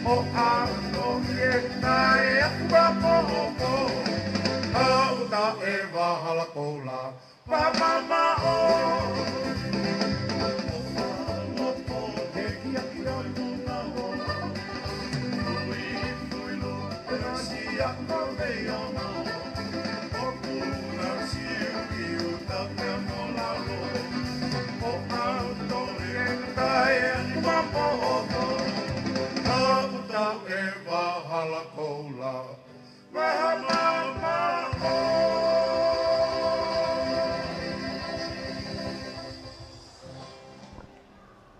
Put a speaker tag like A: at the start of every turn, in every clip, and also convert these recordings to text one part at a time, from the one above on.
A: o ano ye nai akua poho au ta e wahala kola pa mama o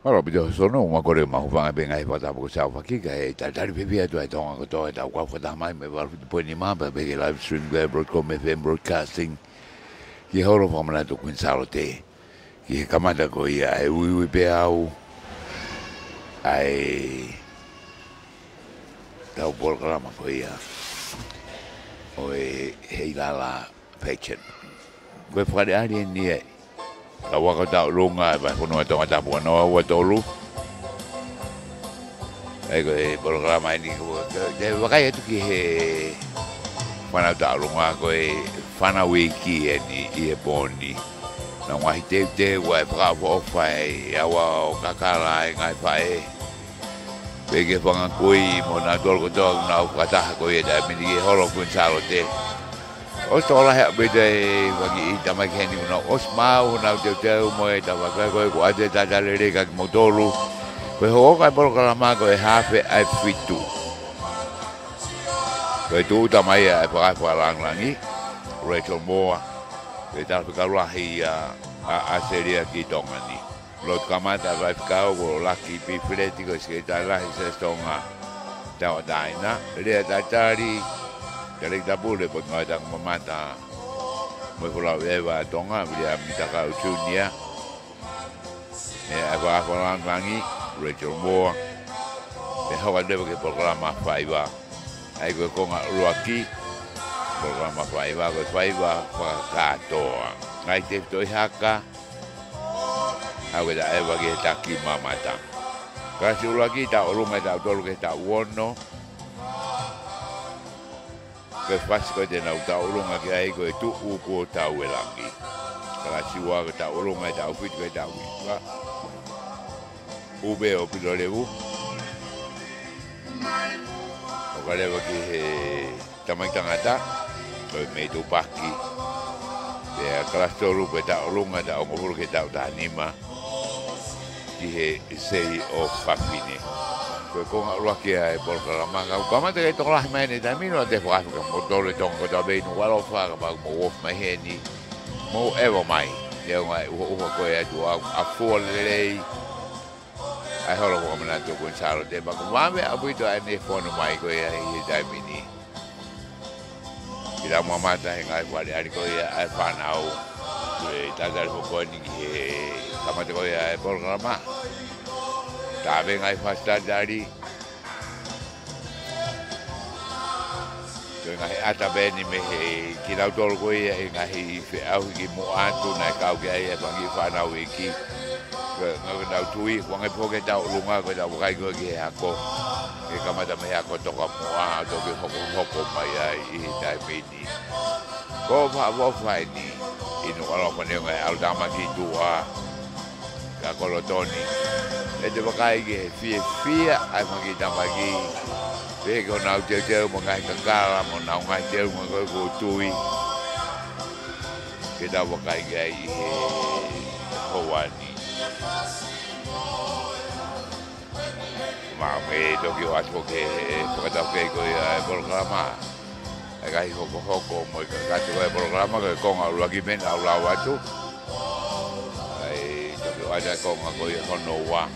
B: Ora bido sono uma kore mahupanga benga e pata ko sa fakika e tari pepia tu ai tonga ko to e ta kwa fata mai me var po ni mamba be live stream be broadcom FM broadcasting ki horo famana to kun salote ki kamada ko ia e ui pe au ai tau programa ko ia o e heilala patient ko fare ali ni e kawa ka tau lunga ba kono to ngata po no wa tolu ai ko programa ini ko de wakai tu ki he mana tau lunga ko e fana wiki ni e boni na wa te wa pra fo fai awa kakala ngai fai pege panga koi mo na tol ko to na kata ko e da mi ki holo kun salo te os tola he bede wagi tama keni no os mau na te mo e tama ko ade ta dale ka motolu ko ho ka programa ko e hafe ai fitu ko tu tama ia pa lang langi Rachel Moa ke ta ka lahi a seria ki tongani lot kamata vai ka o laki pi freti ko se ta lahi se stonga ta daina le ta tari Kali kita boleh buat ngadang memata, mereka lewa tonga dia minta kau dunia. Apa orang langi Rachel Moore, behau ada bagi program Faiba. Aku kau ngak luaki program Faiba, kato. Ngai tu haka, aku dah bagi taki mamata. Kasih luaki tak ulung tak tolu tak wono. Ke fasiko de na uta ulunga ke ai ko tu u ko ta welangi kala siwa ke ta ulunga ta ufit ke ta wi ube o pilolevu o kale ki he tamai tangata ko me tu paki de kala storu pe ta ulunga ta o ko ke ta anima ki he sei o fafine ko ko ngalo ki ai programa ka kama te to lah mene da mino de fa ka motor to ko da be no walo fa ka mo wof mai heni mo evo mai de ngai o ko e tu a fole ai holo ko mana to ko charo de ba ko mame abu to ai ne fono mai ko e da mini ila mama ta ngai wale ari ko e ai fa nau e ta da ko ni kama te ko e ai programa Tabe ngai fasta dari. Ngai ata beni me ki lau tolu ko ia ngai fe au ki mo atu na kau ki ai bangi fana wiki. Ngai dau tui ko ngai poke tau lunga ko tau kai ko ki ako. E kamata me ako to ka mo a to ki hoko mai ai I dai mini. Ko fa ni ino wala ko ne ngai au dama ki tua. Ka kolotoni. E te wakai ke fia ai magi tamagi pe ko nau te mo ngai kakala mo nau ngai te mo ko tui ke da wakai ke ai howani ma me to ki wa to ke ta ke ko ai programa ai kai hoko mo ka te programa ke ko ngau lagi men au la watu ai to ki ada ko ngau hono wa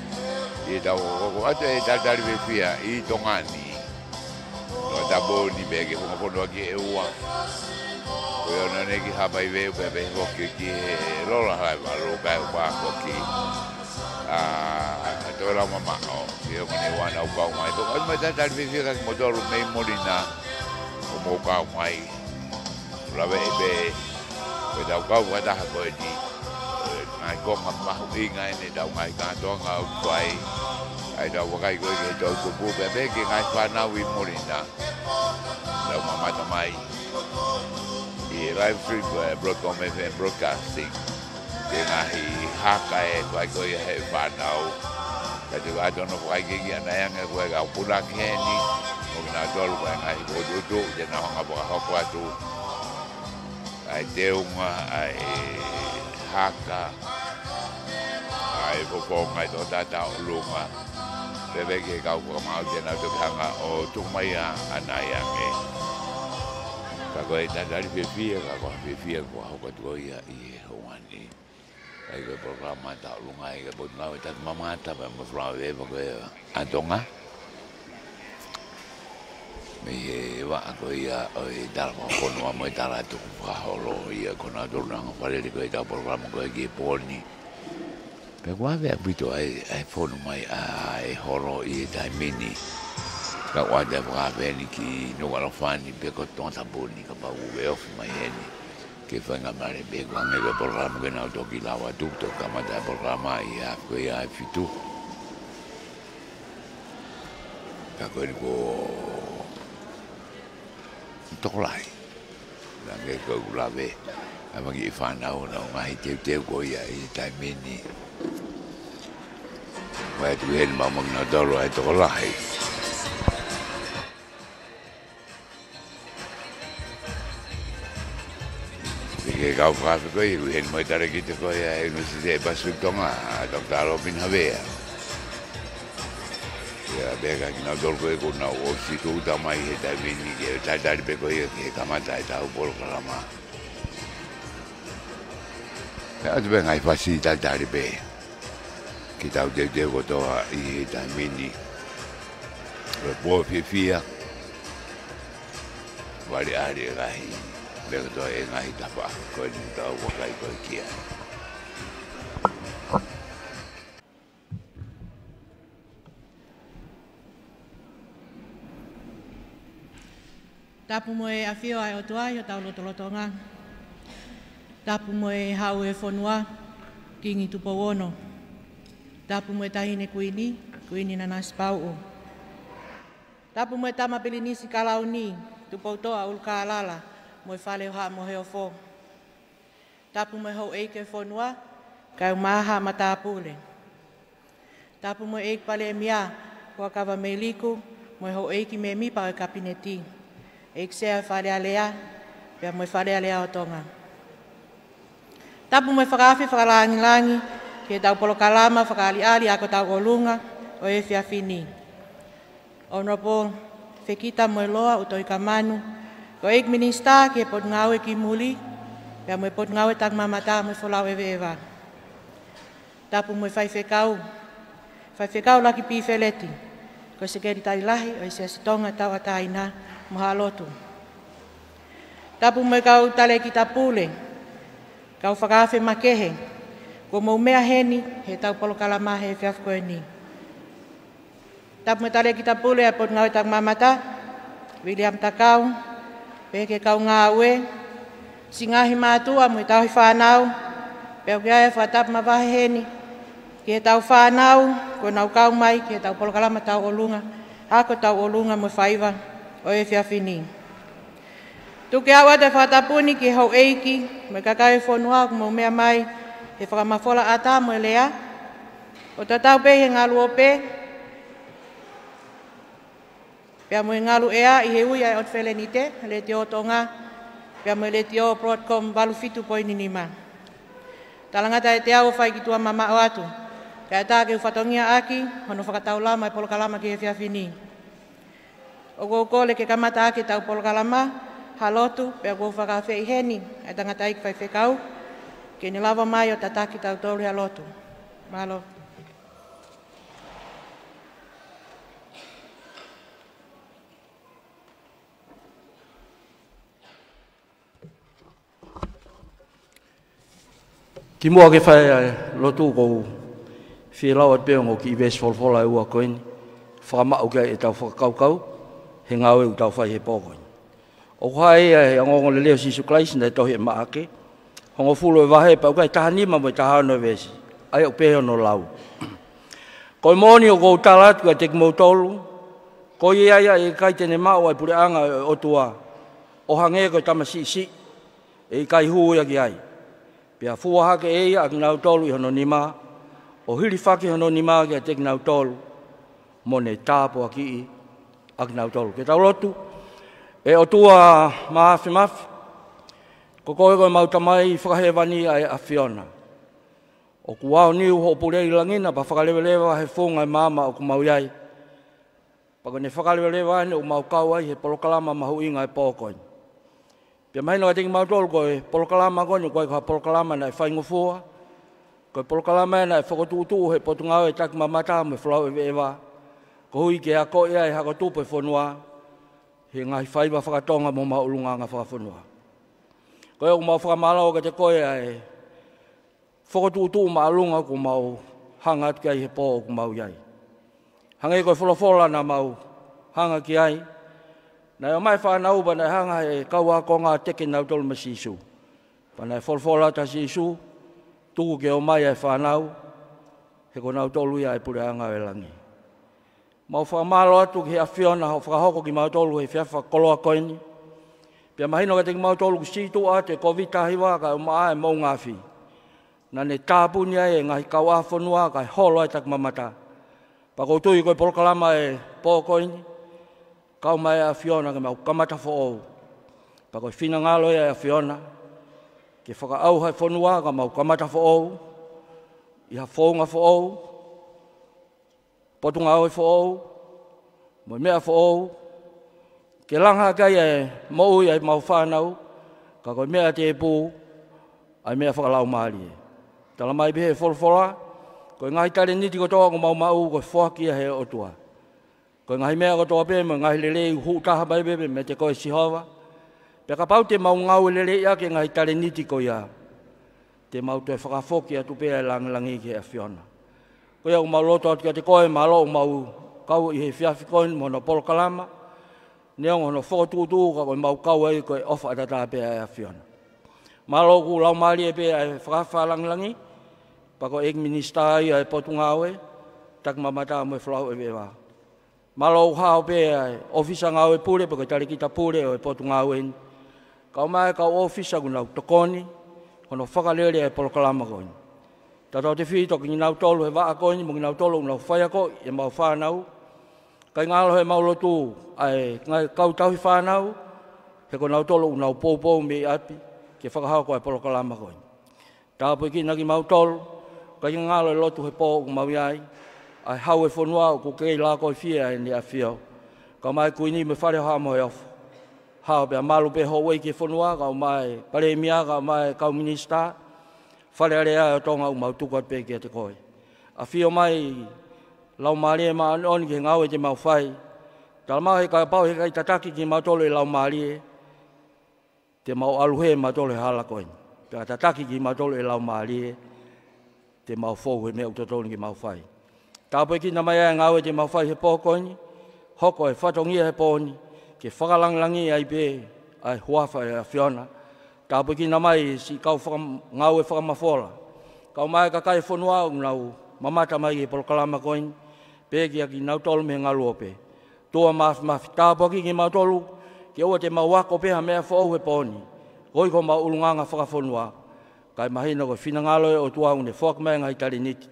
B: I tau ko ate dari befia I tongani no tabo ni bege ko ko ki e wa ko yo na ne ki ha bai ve be ko ki lo la ha ba lo ba ko ki to la mama o yo ko ne wa na ko mai to ko ma dari befia ka motor me molina ko mo ka mai la be ko da ko wa da ko di ai ko ma hu ngai ne da ngai ka to ngau vai ai da wakai ko ke to ko pu be ke ngai whanau I Morina lau mamata mai I live stream Broadcom FM broadcasting ke ngahi haka ko ko he whanau ka te wa dono wakai ke ana yang ko ga pula ke ni o na dolu ko ngahi ko do de na nga ba ha ko atu ai te unga ai haka ai popo ngai to tata ulunga bebe ke kau ko mau je na to hanga o tu mai ana yang ka ko ita dari befia ka ko befia ko ha ko to ia I hoani ai ko programa ta ulunga ai ko na ta mama ta ba mo fra ve ko atonga me wa ko ia o dar mo ko no mo ta la tu fa holo ia ko na do na fa le ko ita programa ko ge poni pe wa ve abito ai fono mai ai holo I dai mini ka wa de wa ve ni ki no wa fani pe ko ton ta boni ka ba u ve of mai heni ke fa nga mare be ko nge programa ke na to ki la wa tu to ka ma da programa ia ko ia fitu ka ko to lai la nge ko la ve ama ki fa na o na ngai te ko ia I dai mini Wai tu hen mamang na dolo ai to lai. Ke kau fa ko I hen mai tare ki te ko ya no se pas tonga Dr. Robin Havea. Ya bega ki na dolo ko na o si tu ta mai he ta vini ke ta dar pe ko ye ke kamata ta o por kalama. Ya tu ben ai fasi ta dar pe. Kita udah jago tu I dan mini, berbuat fia, balik hari lagi, begitu engai dapat kau ni tahu wakai kau kia.
C: Tapu moe afio ai o tua yo tau lotolotonga. Tapu moe hau e fonua kingi tupo wono. Tapu moe tahine kuini na naspau. Tapu moe tama pilinisi kalau ni tupo toa ulka alala moe fale ha mohe ofo. Tapu moe hau eike fonua kau maha matapule. Tapu moe eik pale mia kwa kava meliku moe hau eiki me mi pa kabineti. Eik sea fale alea pia moe fale alea o tonga. Tapu moe whakafi whakalangi ke tau polo kalama whakaali-ali ako tau olunga o e whiawhini. Honorable Fekita Moeloa utoi kamanu ko eik minista ke pot ngawe ki muli pia moe pot ngawe tak mamata moe wholau ewe ewa. Tapu moe whaiwhekau laki pi wheleti ko se keri tari lahi o e se sitonga tau ataina mahalotu. Tapu moe kau tale ki tapule kau whakawhi makehe ko mau mea heni he tau polo kalama he whiawhko e ni. Tapu me tale kita pule a pot ngau tak mamata, William Takau, peke kau ngawe, singahi mātua mo tau hi whanau, peo kia e whatap mawahe heni, ke tau whanau, ko nau kau mai, ke tau polo kalama tau olunga, ako tau olunga mo whaiva o e whiawhini. Tuke awa te whatapuni ki hau eiki, me kakai whanua ko mau mea mai, he whakamafola ata mo lea, o tatau pe he ngalu o pe, pia mo ngalu ea I he ui ai ot whelenite, le te o tonga, pia mo le te o Broadcom balu fitu poini nima. Talangata e te au whai ki tua mama o atu, kaya tā ke uwhatongia aki, hono whakatau lama e polo kalama ki he whiawhini. O kōkole ke kamata aki tau polo kalama, halotu, pia kou whakawhi heni, ai tangata ik whai whekau, ke ni lava mai o tataki tau tōru halotu. Malo.
D: Ki mua ke whai lotu kou whilau at peongo ki iwes wholwhola e ua koeni. Whakamau kia e tau whakakaukau, he ngau e u tau whai he pōkoeni. O kai e angongo le leo Sisu Kleis nei tohi e maake. Hongo fulo e wahe pau kai taha nima mo i taha no vesi. Ai au peho no lau. Ko moni o ko talat ka te mo tolu. Ko ia e kai tene mau ai pure anga o tua. O hange ko tamasisi. E kai hu ia ki ai. Pia fuaha ke e ak nau tolu i hono nima. O hiri whaki hono nima ki a te nau tolu. Mo ne tāpo aki i ak nau tolu. Ke tau lotu. E o tua maafi mafi. Ko koe koe mautamai whakahewani ai a Fiona. O kuao niu ho purei langina pa whakalewelewa he whonga mama o kumau iai. Pako ne whakalewelewa ne o mau kau ai he polokalama mahu inga e pōkoin. Pia mahina ka tingi mautolu koe polokalama koe koe koe polokalama na e whaingofua. Koe polokalama na e whakotuutu he potungau e tak mamata me whalau e ewa. Ko hui ke a koe ai hako tupe whonua. He ngahi whaiwa whakatonga mo maulunga nga whakawhonua. Koe o mau whakamalao ka te koe ai whakotuutu maalunga ko mau hanga ki ai he pō o ku mau iai. Hanga i koe wholofola na mau hanga ki ai. Na o mai whanau ba na hanga e kaua ko ngā teke nau tolu ma sisu. Pa na e wholofola ta sisu, tuku ke o mai e whanau, he ko nau tolu ia e pure anga e langi. Mau whakamalo atu ki a Fiona ho whakahoko ki mau tolu he whiawha koloa koini. Pia mahino ka teki mau tolu ku situ a te kovita hiwa ka o maa e mau ngāwhi. Na ne tāpunia e ngahi kau a whanua ka holo e tak mamata. Pa kou tui koe polokalama e pōkoini, kau mai a Fiona ke mau kamata who'ou. Pa koe whina ngalo e a Fiona, ke whakaau hai whanua ka mau kamata who'ou, i ha whonga who'ou, potunga au e who'ou, mo mea who'ou, ke langa kai e mou i ai mau whanau, ka koe mea te e pū, ai mea whakalau maari e. Tala mai behe wholwhola, koe ngahi tare niti kotoa ko mau mau koe whoakia he otua. Koe ngahi mea kotoa pe, mo ngahi lele i hutaha mai bebe me te koe sihawa. Pe ka pau te mau ngau lele ia ke ngahi tare niti ko ia. Te mau te whakawhoki atu pe e langi ki e Fiona. Koe au mau loto atu kia te koe malo mau kau i he whiawhi koe mo no polokalama. Neong hono whotutu ka koe mau kau ai koe ofa atata pe e Fiona. Malo ku lau maari e pe e whakawhalangi. Pako ek minista ai ai potunga awe, tak mamata mo flau e vewa. Malo hao pe ai ofisa ngawe pure, pako tari kita pure o potunga awe. Kau mai kau ofisa guna tokoni, kono whakalere ai polokalama koin. Tato te whito ki nginau tolu he waa koin, mo nginau tolu nginau whaia ko, e mau whanau. Kai ngalo he maulotu ai ngai kau tauhi whanau, he ko nau tolu nginau pou me api, ke whakahau ko ai polokalama koin. Tāpoi ki nagi mau tolu, kai ngalo e lotu he pō mau iai, ai hau e whanua o ko kei la koi fia e ni a whiau. Ka mai kuini me whare hoa mo e ofu. Hau pia malu pe ho wei ki whanua, ka mai paremia, ka mai kau minista, whare are ai o tonga u mau tukot pe ki a te koe. A whio mai lau maari e maa oni ki ngau e te mau whai. Tala mau he kai pau he kai tataki ki mau tolo e lau maari e, te mau aluhe mau tolo e hala koe. Pia tataki ki mau tolo e lau maari e, te mau fōu he mea utotoni ki mau whai. Tāpoi ki na mai ai ngau e te mau whai he pōkoini, hoko e whatongia he pōni, ke whakalanglangi ai pe, ai huawha e a Fiona. Tāpoi ki na mai si kau ngau e whakamawhola. Kau mai ka kai whanua nau mamata mai e polokalama koini, pe ki aki nau tolu me ngalu ope. Tua mafi tāpoi ki mau tolu, ke ua te mau wako peha mea whau he pōni. Hoi ko mau ulunganga whakawhanua. Kai mahina ko whina ngalo e o tuau ne whak mai ngai tari niti.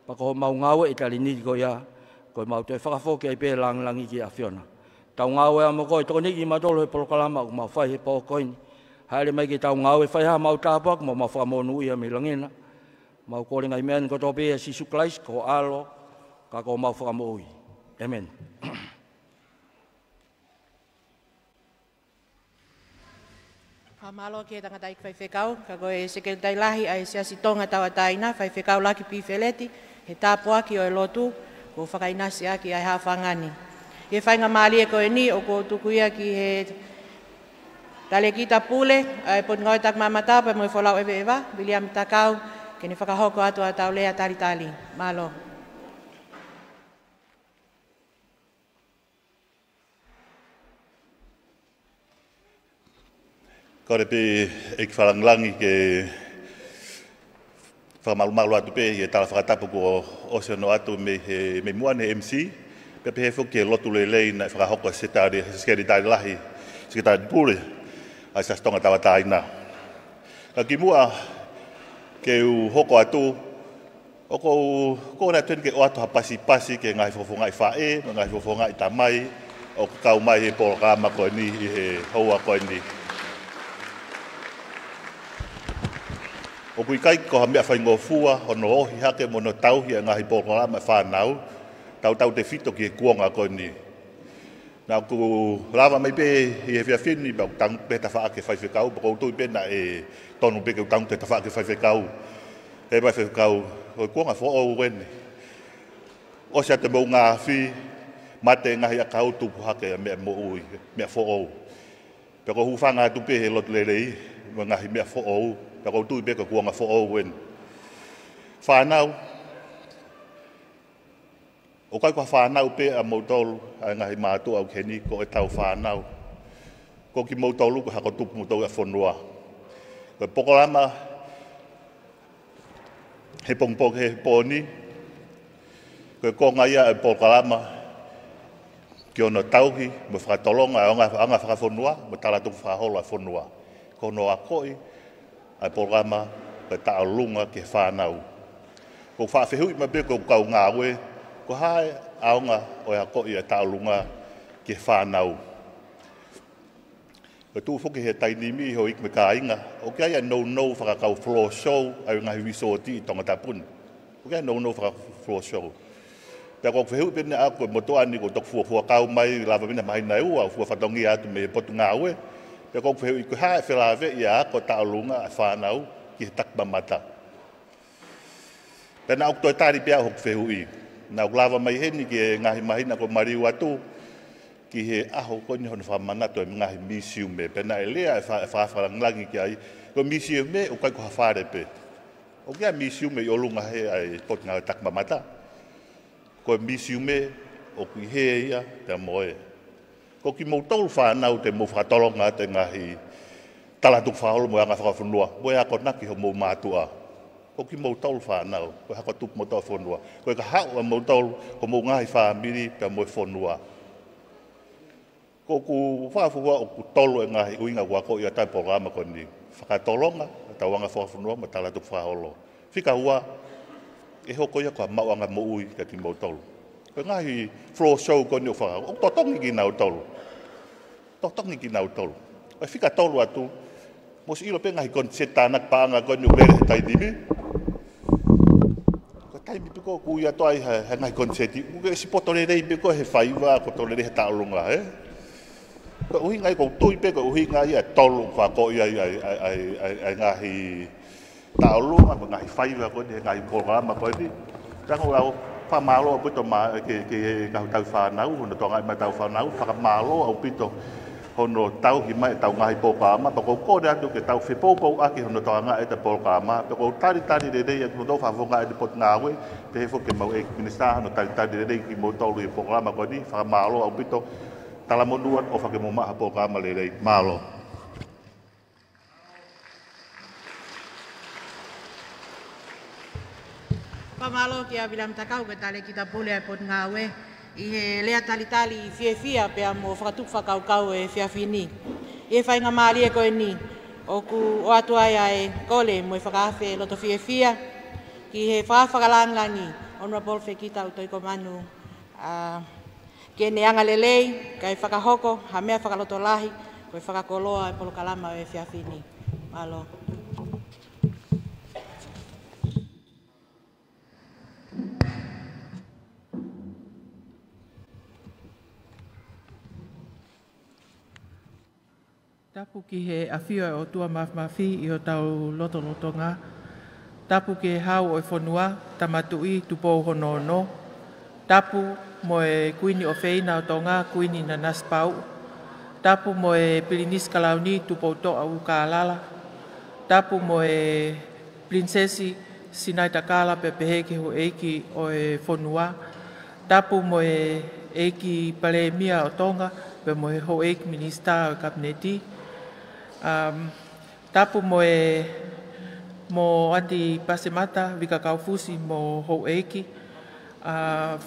D: Pako ho mau ngawe e tari niti ko ia. Ko mau te whakawhoki ai pe langi ki a Fiona. Tau ngawe a mo koe, toko niki ma tolo he polokalama o mau whai he pō koini. Haere mai ki tau ngawe whai ha mau tāpak, mau whakamonu ia me langina. Mau kore ngai mea ni koto pe e sisu klais, ko alo, ka ko mau whakamoi. Amen.
C: Malo ke tangata ik whaiwhekau, ka koe sekretai lahi ai siasi tonga tawa taina, whaiwhekau laki piwheleti, he tāpo aki o e lotu, ko whakainasi aki ai hawhangani. He whainga maali e koe ni, o ko tuku ia ki he tale kita pule, ai pot ngoi tak mamata, pa moi wholau ewe ewa, William Takau, ke ni whakahoko atu a tau lea tali. Malo.
E: Kore pe ek whalanglangi ke whakamalu atu pe i e tala whakatapu ko o se no atu me muane MC, pe he fuki e lotu lelei na whakahoko se tāre, se skeri tāre lahi, se tāre pūre, a sa stonga tawa tāina. Ka ki mua ke u hoko atu, o ko na tuen ke o atu ha pasi ke ngai fofonga i whae, ngai fofonga i tamai, o kau mai he porogama koe ni i he haua koe ni. O kui kai ko ha mea whai ngofua, hono ohi hake mono tauhi a ngahi porogama whanau, tau te fito ki he kuonga koe ni. Nā ku lava mai pe i he whiawhini, ba tangu pe ta whaake whaiwhekau, ba koutou pe na e tonu pe ke tangu te ta whaake whaiwhekau. He mai whaiwhekau, hoi kuonga who'o wene. O sea te mau ngā whi, mate ngahi a kau tupu hake a mea mo ui, mea who'o. Pe ko hufanga tu pe he lot lerei, ngahi mea who'o, pe koutou pe ke kuonga who'o wene. Whanau, o kai ko whanau pe a mautolu, a ngahi mātua au keni, ko e tau whanau. Ko ki mautolu, ko hako tupu mautolu a whanua. Ko e pokolama, he pongpong he pōni, ko e konga ia e pokolama, ki ono tauhi, mo whakatolonga, anga whakawhanua, mo tala tuku whaholo a whanua. Ko no a koi, a pokolama, ko e taolunga ki whanau. Ko whawhehui ma be ko kau ngāwe, ko hae aonga o e hako i a taolunga ki whanau. Ko tū whuki he tainimi ho ik me ka inga, o kia ia no whakakau floor show ai ngahi wisoti i tonga tapuni. O kia no whakakau floor show. Pea ko whehu pene a koe motoani ko toku fua kau mai lava mina mai nai ua, fua whatongi atu me potu ngāwe. Pea ko whehu i koe hae whelawe i a ko taolunga a whanau ki he takmamata. Pea na ok toi tari pea hok whehu i. Nā lava mai heni ki e ngahi mahina ko mariu atu, ki he aho koni hono whamanato e ngahi misiu me. Pena e lea e whawharangangi ki ai, ko misiu me o kai ko hawhare pe. O kia misiu me i olunga he ai poti ngā takmamata. Ko misiu me o kui he ia te moe. Ko ki mou tolu whanau te mou whakatolonga te ngahi talatuk whaholo mo anga whakawhanua. Moe ako naki ho mou mātua. Ko ki mou tolu whanau, ko hako tupu mo tau whanua. Ko ka hau a mou tolu, ko mou ngahi whamiri pia moe whanua. Ko ku whakawhua o ku tolu e ngahi uinga wako i a tai programa ko ni whakatolonga, tau anga whakawhanua, ma tala tupu whaholo. Whika hua, e hoko ia ko a mau anga mo ui ka ki mou tolu. Ko ngahi floor show ko ni o whakawhua, o totongi ki nau tolu. Totongi ki nau tolu. Ko whika tolu atu, mos ilo pe ngahi kon setanak paanga ko ni uvere he tainimi. Taimi piko ku ia toai he ngai konseti. Ku si potore rei piko he whaiwa, ko tole he taolunga, he. Ko uhi ngai ko tui pe, ko uhi ngai ia tolu whako ia ai ngahi taolunga, ko ngahi whaiwa ko ni, ngahi programa ko ni. Tango au whamalo au pito ke kahu tau whanau, hono tonga ima tau whanau, whakamalo au pito hono tau hi mai tau ngahi programa, pa kou kore atu ke tau whipopou aki hono tonga e te programa, pa kou tari re rei atu no whawonga e te pot ngawe, pe hefo ke mau e minista hono tari re rei ki mo tolu i programa ko ni, whakamalo au pito talamonuan o whakemomaha programa le rei, malo.
C: Pamalo ki a William Takau ke tale kita pule e pot ngawe, i he lea talitali i whiawhia pea mo whakatuk whakaukau e whiawhini. I e whainga maali e koe ni, o ku o atu ai ai kole mo e whakawhe loto whiawhia, ki he whakalangangi, onua pol whekita u toi komanu, ke ne anga lelei, kai whakahoko, ha mea whakaloto lahi, koe whakakoloa e polo kalama e whiawhini. Malo.
F: Tapu ki he awhia o tua mawhi i o tau loto-lotonga. Tapu ki he hau o e whanua, tamatui tupo hono no. Tapu mo e kuini o wheina o tonga, kuini na naspau. Tapu mo e pilinis kalauni tupo to au ka alala. Tapu mo e prinsesi sinai takala pepehe ki ho eiki o e whanua. Tapu mo e eiki pale mia o tonga, pe mo e ho eiki minista o kabineti. Tapu mo e mo Anti Pasemata, Vika Kaufusi, mo Ho'eki,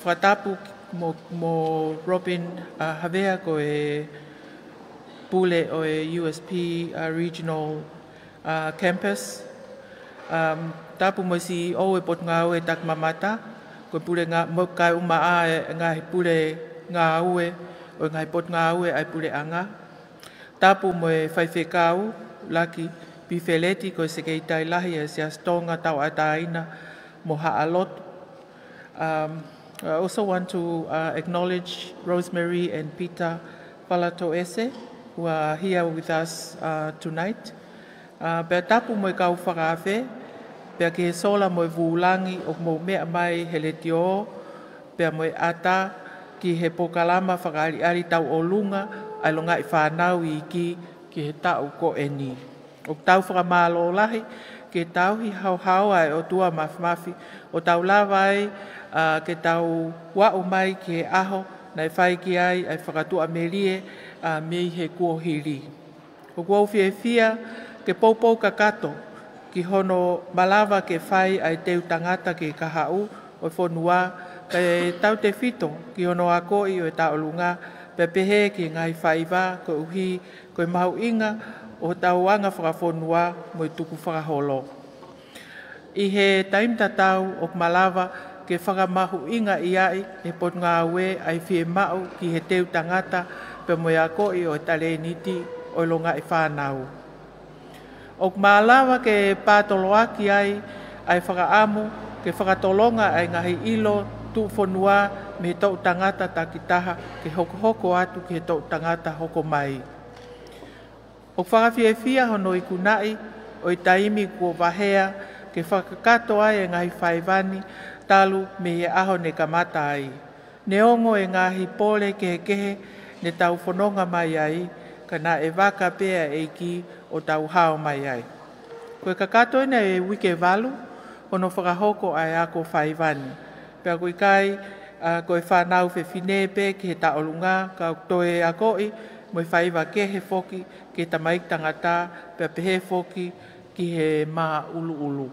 F: Whatapu mo Robin Havea ko e pule o e USP Regional Campus. Tapu mo si o e pot ngā ue tak mamata, ko pule ngā mo kai umaa e ngā pule ngā ue, o ngā pot ngā ue ai pule anga. Tapu mo e whaiwhekau, laki Pifeleti ko se kei tai lahi e se astonga tau ataina mo haalot. I also want to acknowledge Rosemary and Peter Palatoese, who are here with us tonight. Pea tapu mo e kau whakawhe, pea ke sola mo e vulangi o mo mea mai hele tio, pea mo e ata ki he pokalama whakaari tau o lunga, ai longa i whanau i ki he tau ko eni. O tau whakamalo lahi, ke tau hi hau ai o tua mafi, o tau lawai ke tau wau mai ke aho, nai whai ki ai whakatua merie mei he kuohiri. O kuau fia ke poupou kakato, ki hono malawa ke whai ai teu tangata ke kahau, o whonua, ke tau te whito, ki hono a koi o e taolunga, pepehe ki ngai whaiva, ko uhi, ko mau inga, o tau anga whakawhonua mo i tuku whakaholo. I he taim tatau o malawa ke whakamahu inga i ai e pot ngā ue ai whie mau ki he teu tangata pe mo ia koi o tale niti o longa i whanau. O malawa ke pātoloaki ai whakaamu ke whakatolonga ai ngahi ilo tu whonua me tau tangata takitaha ke hoko atu ki he tau tangata hoko mai. O whakawhiawhia hono i kunai, o i taimi kua wahea, ke whakakato ai e ngahi whaivani, talu me he aho ne kamata ai. Ne ongo e ngahi pole kehe, ne tau whanonga mai ai, ka nā e waka pēa e ki o tau hao mai ai. Koe kakato ina e wike walu, hono whakahoko ai ako whaivani. Pea koe kai, koe whanau whine pē ki he taolunga, ka toe a koi, mo i whaiva ke he foki, ke tamaik tangata, pea pehe foki ki he maa ulu.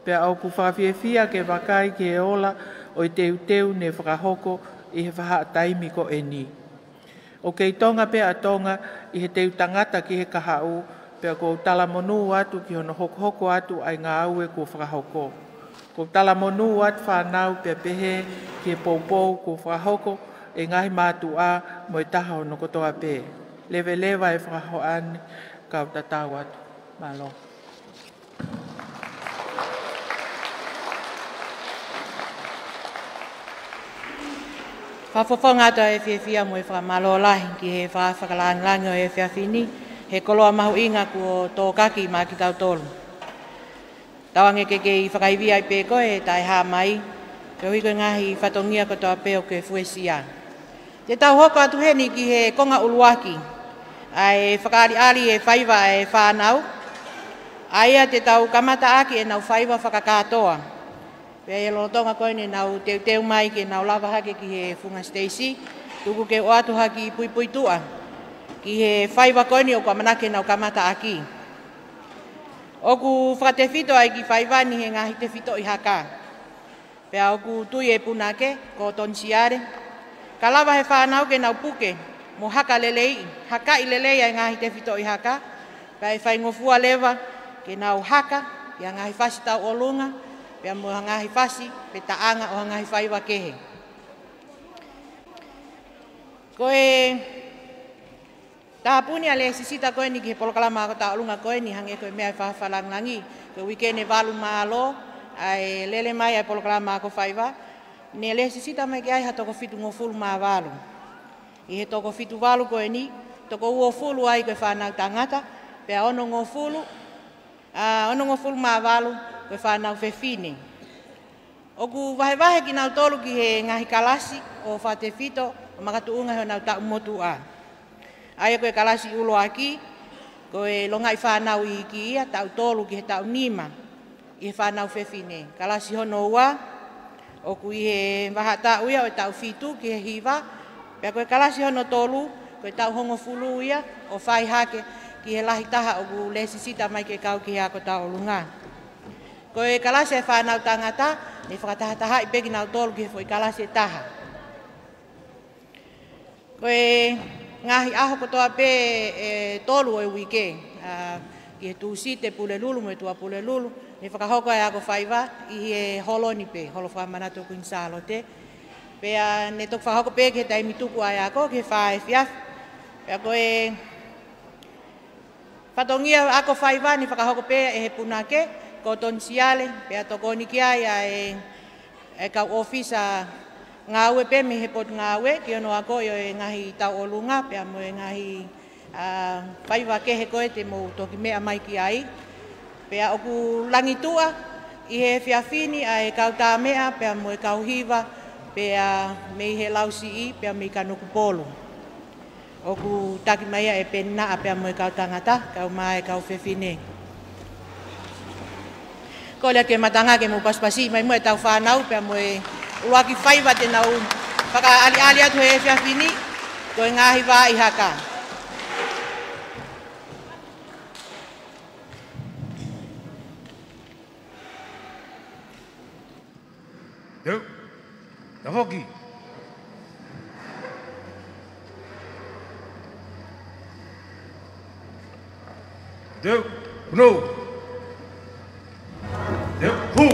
F: Pea au ku whawhiawhia ke wakai ki he ola o i teu ne whakahoko i he whaha taimi ko e ni. O kei tonga pea tonga i he teu tangata ki he kahau, pea ko tala monu atu ki hono hoko atu ai ngā aue ko whakahoko. Ko tala monu atu whanau pea pehe ki he poupou ko whakahoko, e ngahi mātu a mo i taha o nokotoa pē. Lewa e whakahoani kau tatau atu. Malo.
C: Whawhawhonga ata e whiawhia mo e whakamalo lahi ki he whakalangi o e whiawhini, he koloa mahu inga ko tō kaki mā ki tau tolu. Tawange ke i whakaiwia i pēko e tai hā mai, ke hui koe ngahi whatongia ko tō pēo ke fuesia. Te tau hoko atu heni ki he konga uluaki, ai whakaari e whaiva e whanau, aia te tau kamata aki e nau whaiva whakakatoa. Pea e lotonga koe ne nau teu mai ke nau lava hake ki he Funga Stacey, tuku ke o atu haki i pui tua, ki he whaiva koe ni o kua manake nau kamata aki. Oku whakatewhito ai ki whaiva ni he ngahi te whito i haka. Pea oku tui e punake, ko tonsiare, ka lava he whanau ke nau puke, mo haka i lelei ai ngahi te whito i haka, pea e whaingofua lewa ke nau haka, ki a ngahi whasi tau olunga, pea mo ngahi whasi, pe taanga o ngahi whaiva kehe. Koe, tahapuni a le sisita koe ni ki he polokalama ako tau olunga koe ni hange koe mea whawhalangangi, koe wikene walu maalo, ai lele mai ai polokalama ako whaiva, ne le sisita mai ki ai ha toko fitu ngofulu maa walu. I he toko fitu walu koe ni, toko uofulu ai koe whanau tangata, pea ono ngofulu maa walu koe whanau whewhine. Oku wahewahe ki nau tolu ki he ngahi kalasi o whate fito o makatu unga heo nau tau motu a. Aia koe kalasi ulo aki, koe longa i whanau i ki ia, tau tolu ki he tau nima, i he whanau whewhine. Kalasi hono ua, oku i he wahata uia o tau fitu ki he hiva, pea koe kalasi hono tolu, koe tau hongo fulu ia, o whai hake ki he lahi taha o ku le sisita mai ke kau ki he ako tau olunga. Ko e kalase e whanau tangata, ni whakataha i peki nau tolu ki fo i kalase taha. Ko e ngahi aho kotoa pe e tolu e wike, ki e tūsi te pule lulu, mo e tua pule lulu, ni whakahoko e ako whaiva, i e holoni pe, holo whamanato kuin salo te. Pea ne tok whahoko pe ke taimi tuku ai ako, ke whae fiaf. Pea ko e whatongia ako whaiva ni whakahoko pe e he punake, ko tonsiale, pea tokoni ki ai e kau ofisa ngawe pe me he pot ngawe, ki ono ako yo e ngahi tau olunga, pea mo e ngahi whaiva ke he koe te mo toki mea mai ki ai. Pea oku langitua, i he fiafini a e kau tā mea, pea mo e kau hiva, pea me he lausi i, pea me ka nuku polo. Oku taki maia e penna a pea mo e kau tangata, kau maa e kau whewhine. Ko lea ke matanga ke mo paspasi, mai mo e tau whanau, pea mo e uaki whaiva te nau, whaka ali atu he whiawhini, ko e ngahi wā i haka.
A: Teu, ta hoki. Teu, no. Teu, hu.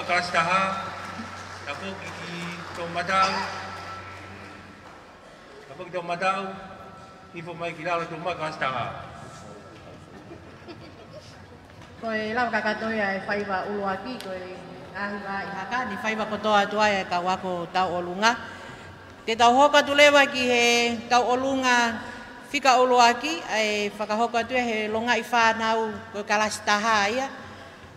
G: Kastaha, ako kiki tomatau, ako tomatau, ifo mai kilala tuma kastaha.
C: Koe lau kakatoi ai whaiva uluaki, koe ngahi wā i haka, ni whaiva kotoa tua e ka wako tau olunga. Te tau hoka tu lewa ki he tau olunga whika uluaki, ai whakahoka tu he longa i whānau koe kalastaha ia.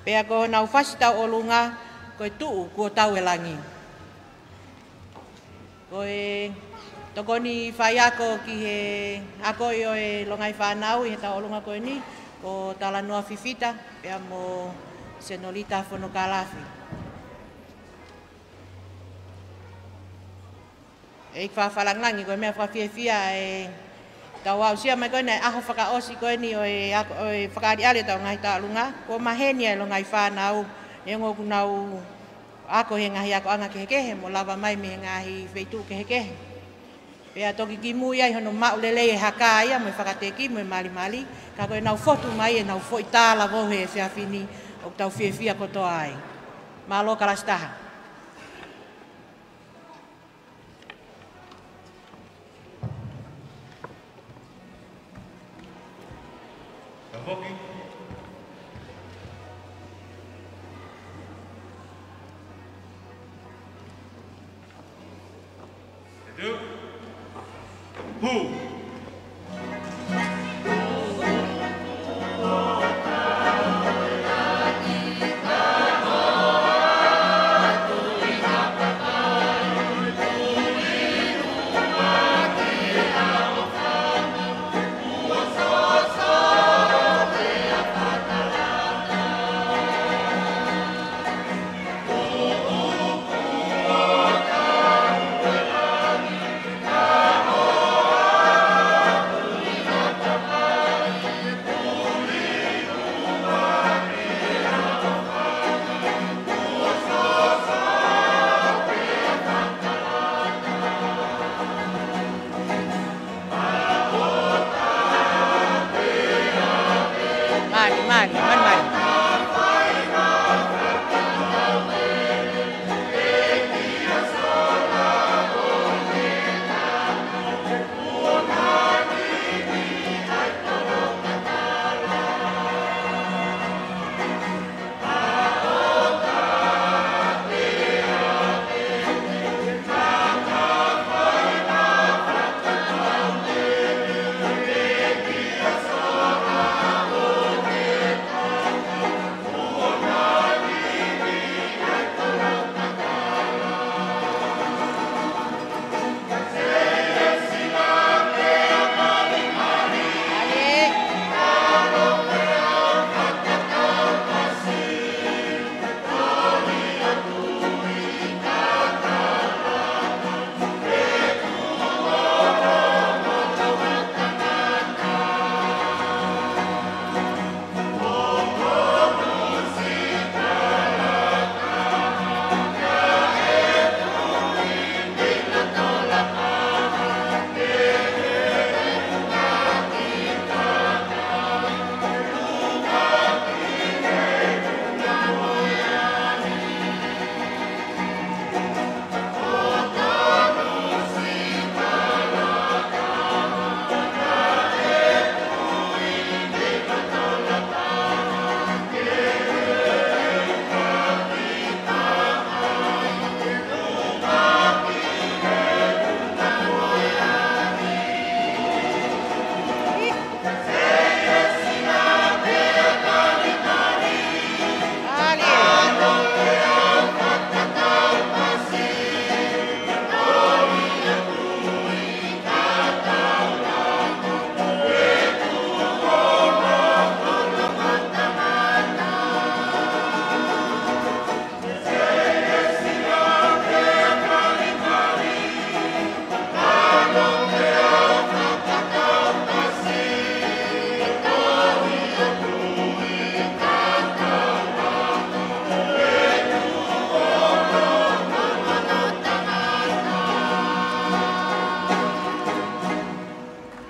C: Pea ko nau whasi tau olunga, koe tuu kua tau e langi. Koe tokoni whai ako ki he ako i o e longai whanau i he tau olunga koe ni, ko tala noa fifita, pea mo senolita whanokalafi. E ik whawhalanglangi koe mea whawhiawhia e tau au sia mai koe nei aho whakaosi koe ni o e whakaari tau ngai tau olunga, ko maheni e longai whanau, e ngoku nau ako he ngahi ako anga kehekehe, mo lava mai me ngahi wheitu kehekehe. Pea toki ki mui ai hono maulele e haka ia, mo e whakateki, mo e mali, ka koe nau fotu mai e nau fo i tāla vohe e whiawhini o tau whiawhia kotoa ai. Malo kalastaha.
G: Hu.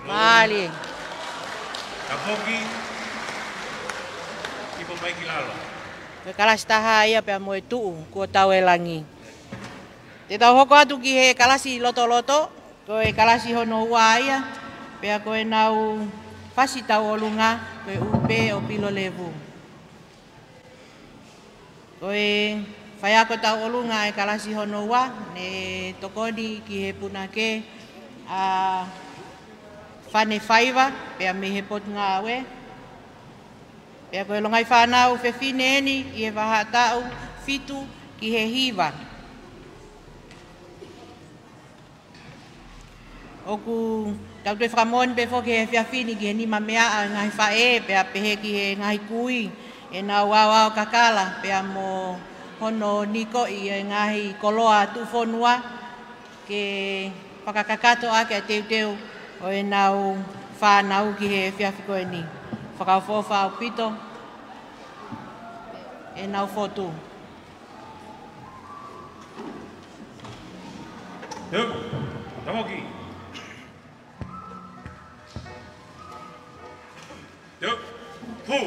C: Mali.
G: Kapoki. Ipo mai kilalo.
C: Ke kalas tahaya pe moe tuu ko tau e langi. Te tau hoko atu ki he kalasi loto-loto, ko e kalasi hono waia, pe ko e nau fasi tau olunga, ko e upe o pilo levu. Ko e whaiako tau olunga e kalasi hono wa, ne tokoni ki he punake a whane whaiva, pe a me he pot ngā we. Pe a koe longai whanau whewhine eni, i he wahatau fitu ki he hiva. Oku tau te whamon pe fo ki he whiawhini ki he nima mea a ngai whae, pe a pehe ki he ngai kui, e nā wawao kakala, pe a mo hono niko i e ngahi koloa tu whonua, ke whakakakato ake a teu o e nau whanau ki he whiawhiko e ni. Whakawhofa o pito, e nau whotu.
G: Teu, tamoki. Teu, hu.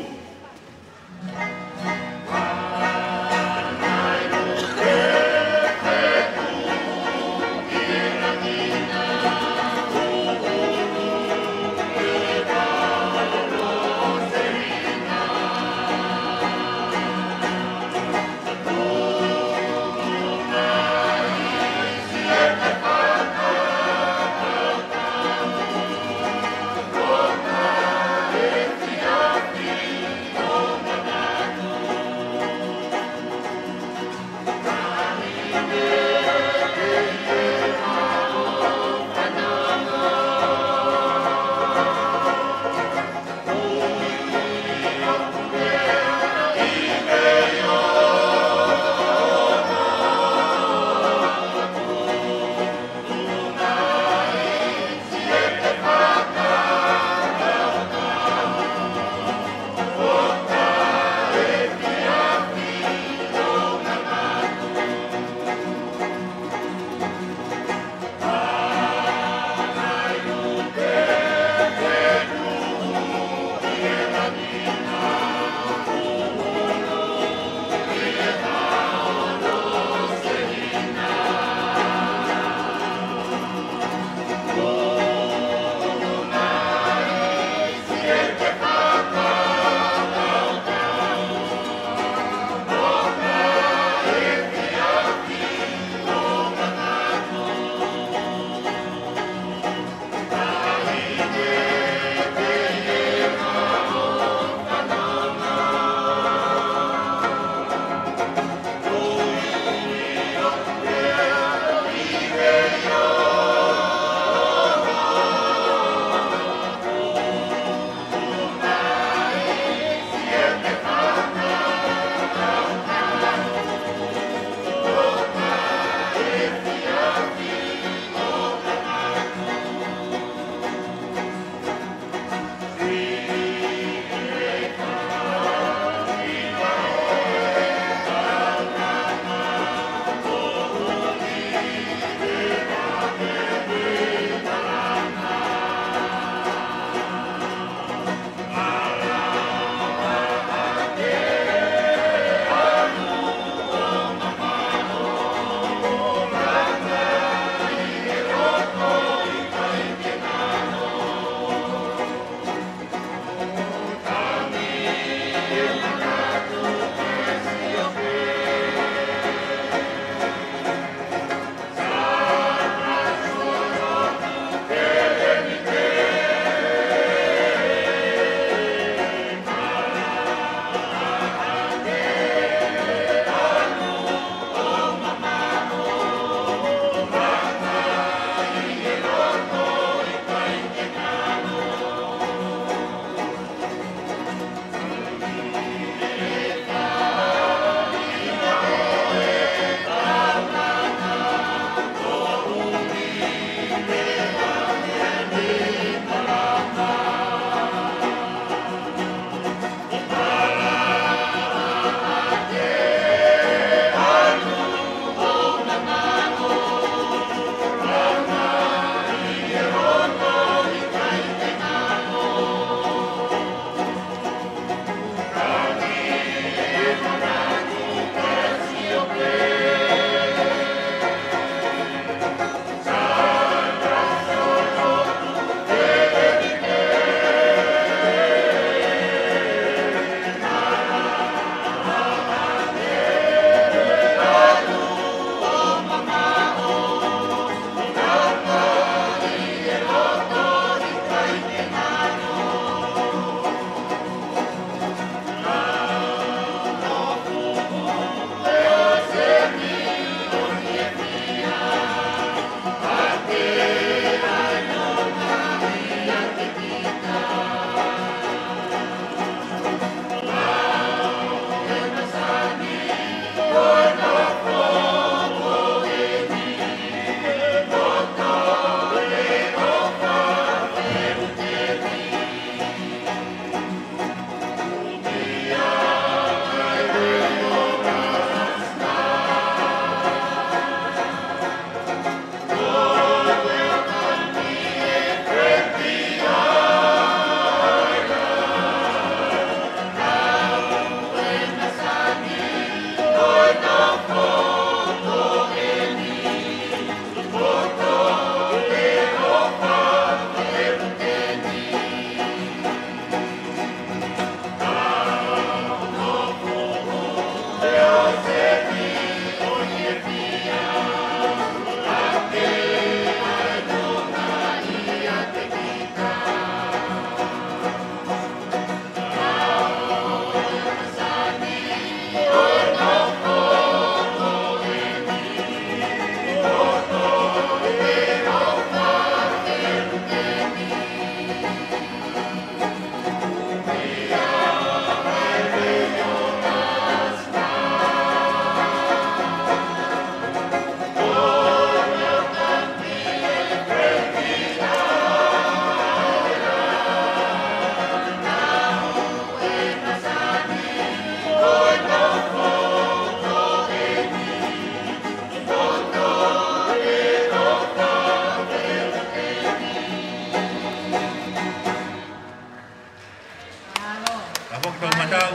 G: Abok tau matau.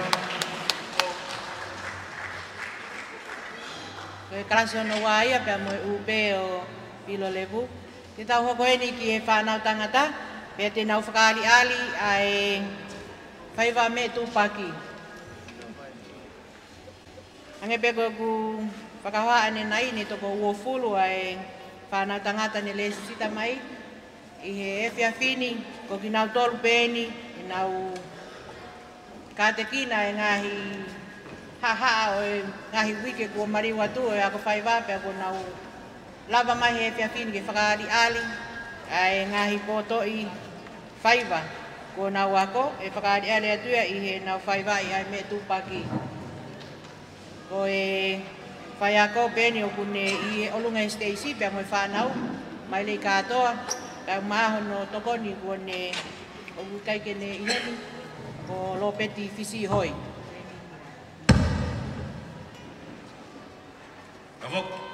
C: Koe kalasi ono waia pia moe ube o pilo levu. Te tau hoko eni ki e whanau tangata, pia te nau whakaali ali ai whaiva me tūpaki. Ange pe koe ku whakahoa ane nai ni toko uofulu ai whanau tangata ni le sita mai. I he e whiawhini, ko ki nau tolu pēni, i nau kātekina e ngahi ha o ngahi wike kua mariwa tu e ako whaiva pia ko nau lava mai he whiawhini ke whakaari ali ai ngahi koto i whaiva. Ko nau ako e whakaari ali atuia i he nau whaiva i ai me tūpaki. Ko e whai ako pēni o kune i e olunga i Stacey pia moe whanau mai lei katoa. Kau mahono tokoni kone o kaike ne iheni ko lopeti fisi hoi.
G: Abok.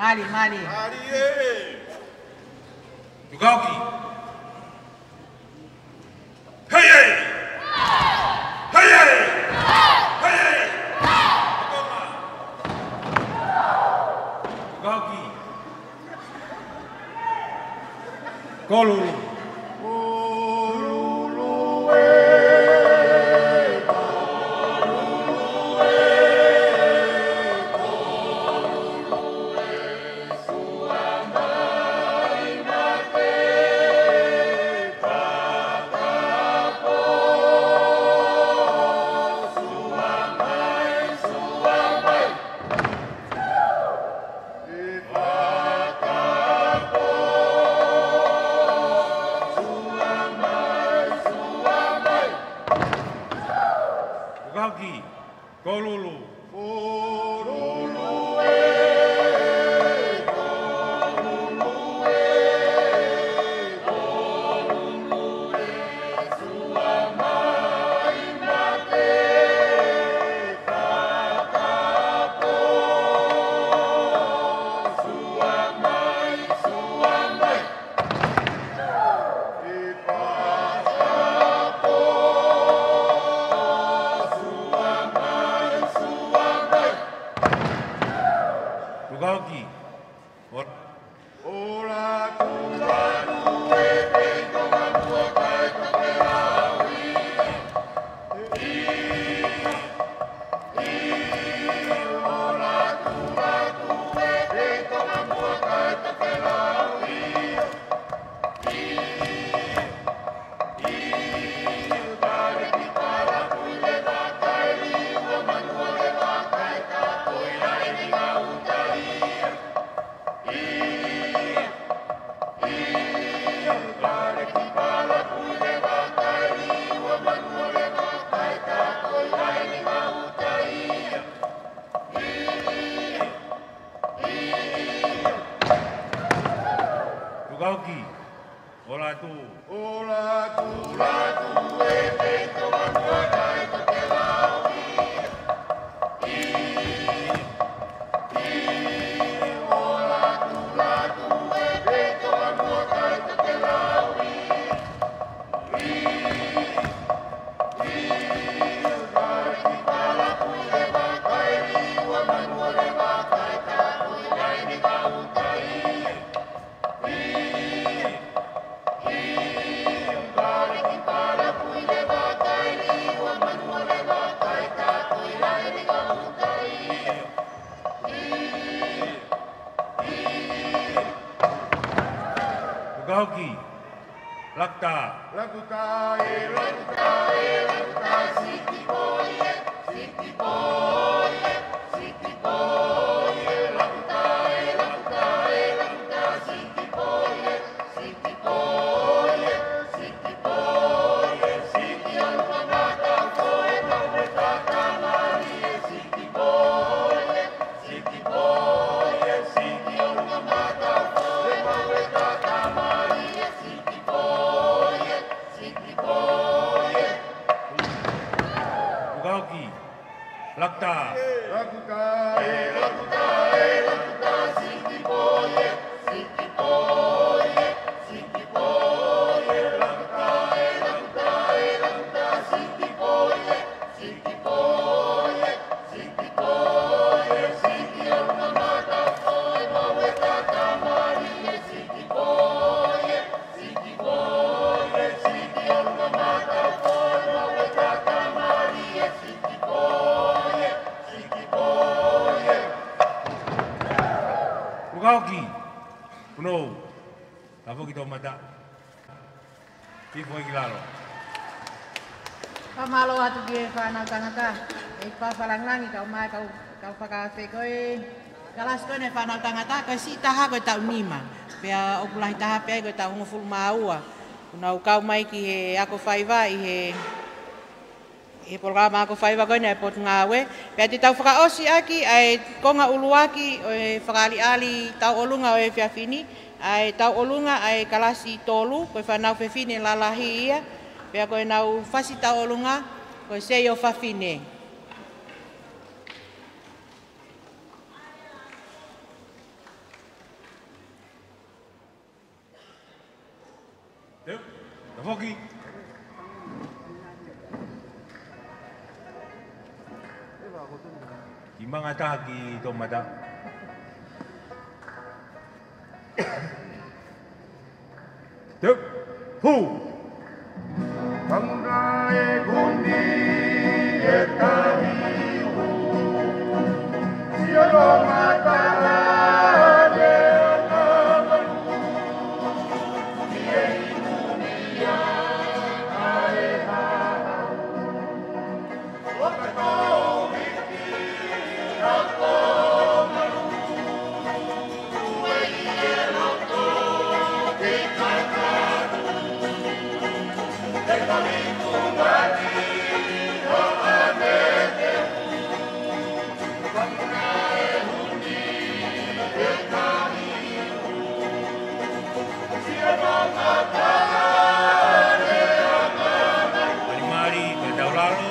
C: Mali, mali.
A: Mali e.
G: Tugauki. Hey hey. Hey hey. Hey hey. Tugauki. Kolulu. Tugauki. Kolulu. Tugauki. Tugauki. Ola tu. Tugauki. Lakta. Tifo i kilalo.
C: Pamalo atu ki whanau tangata. E whawharangangi kau mai kau whakawhi koe. Kalas koe ne whanau tangata koe si taha koe tau nima. Pea okulahi taha pea koe tau hunga fulu maua. Unau kau mai ki he ako whaiwa i he programa ako whaiwa koe ne pot ngawe. Pea ti tau whakaosi aki ai konga uluaki o e whakali tau olunga o e whiawhini. Ai tau olunga ai kalasi tolu koe whanau whiawhini lalahi ia. Pea koe nau whasi tau olunga, koe sei o whawhine.
G: Teu, na whoki. Ki mga taha ki tō mata. Teu, hu!
A: Pangai gundi e tahiu Siolo matala de kamaru Ie imunia ae hau Okato wiki rako maru Ue ie roto te kakaru Te kamiku mati o amete Pangai hundi e tahiu Siolo matala de kamaru
G: Marimari, koe tau lalo.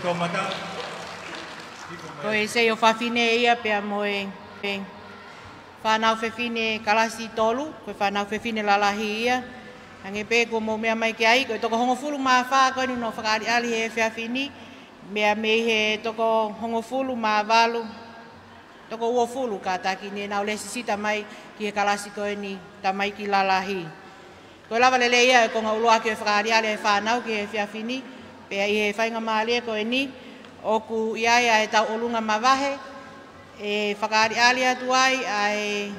G: tō mata.
C: Ko e se o whawhine ia pia mo e whanau whewhine kalasi tolu, ko e whanau whewhine lalahi ia. Hange pē ko mo mea mai ki ai, ko e toko hongofulu maa whaa koe ni no whakaari ali he whewhini. Mea mei he toko hongofulu maa walu, toko uofulu ka taki ni nau lesi sita mai ki he kalasi koe ni tamai ki lalahi. Ko e lava lele ia e konga uloa ki e whakaari ali he whanau ki he whewhini. Pea i he whainga maalia koe ni, oku iaia e tau olunga mawahe, e whakaari ali atu ai, ai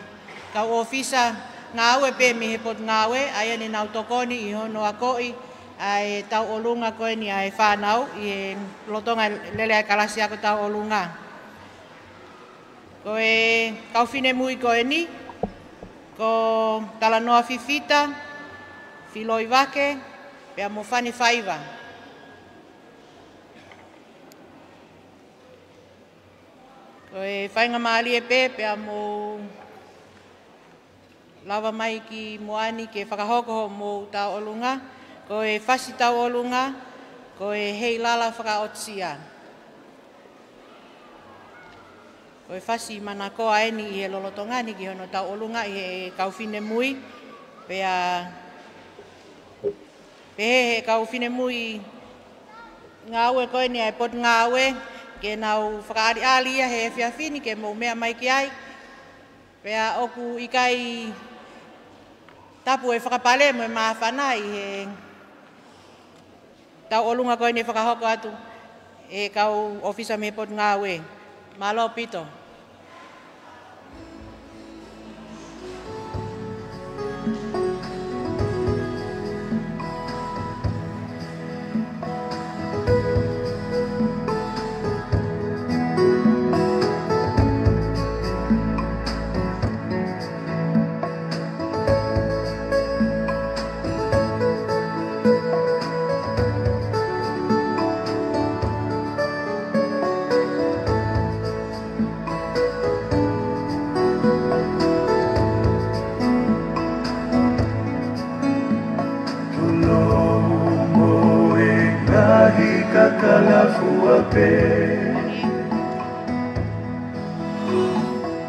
C: kau ofisa ngāue pē me he pot ngāue, ai ane nau tokoni i hono a koi, ai tau olunga koe ni ai whanau, i e lotonga lele ai kalasi ako tau olunga. Ko e kauwhine mui koe ni, ko talanoa fifita, filoi wake, pea mo whani whaiva. Ko e whainga maali e pē, pea mo lawa mai ki moani ke whakahokoho mo tau olunga, ko e whasi tau olunga, ko e hei lala whakaotsia. Ko e whasi mana koa eni i he lolotongani ki hono tau olunga i he kauwhine mui, pea he kauwhine mui ngāue koe ni ai pot ngāue, ke nau whakaari alia he whiawhini ke mo mea mai ki ai. Pea oku i kai tapu e whakapale mo e maa whanai he tau olunga koe ni whakahoko atu e kau ofisa me pot ngāwe. Malo pito.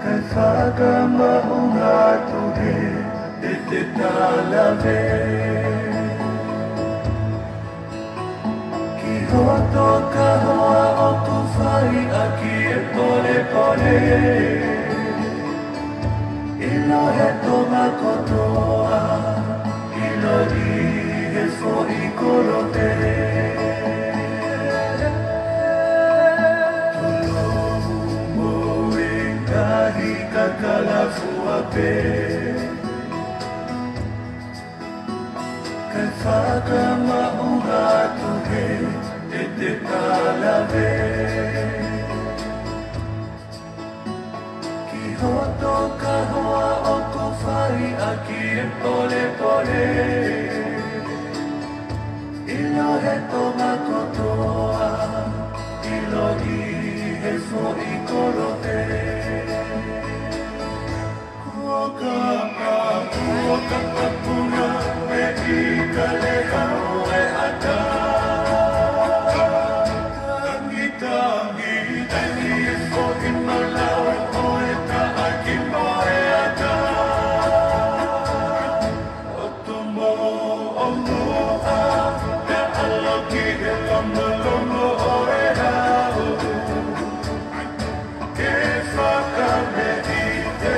H: Kai whakama o ngā tuhe e te tālawe. Ki hoto ka hoa o tu whai a ki e pole pole. Ilo he tonga kotoa, ilo i he fo i korote. Kakalafua pe Kai whakama o ngā tuhe e te tālawe. Ki hoto ka hoa o ko whai a ki e pole pole. Ilo he tonga kotoa, ilo i he fo i korote. Kuoka papuna me i ka leha e ata. Tangi tangi tangi e fo i malau o e ta aki mo e ata. O tomo o mua e aloki e lomo lomo o e hau. Ke whakame i te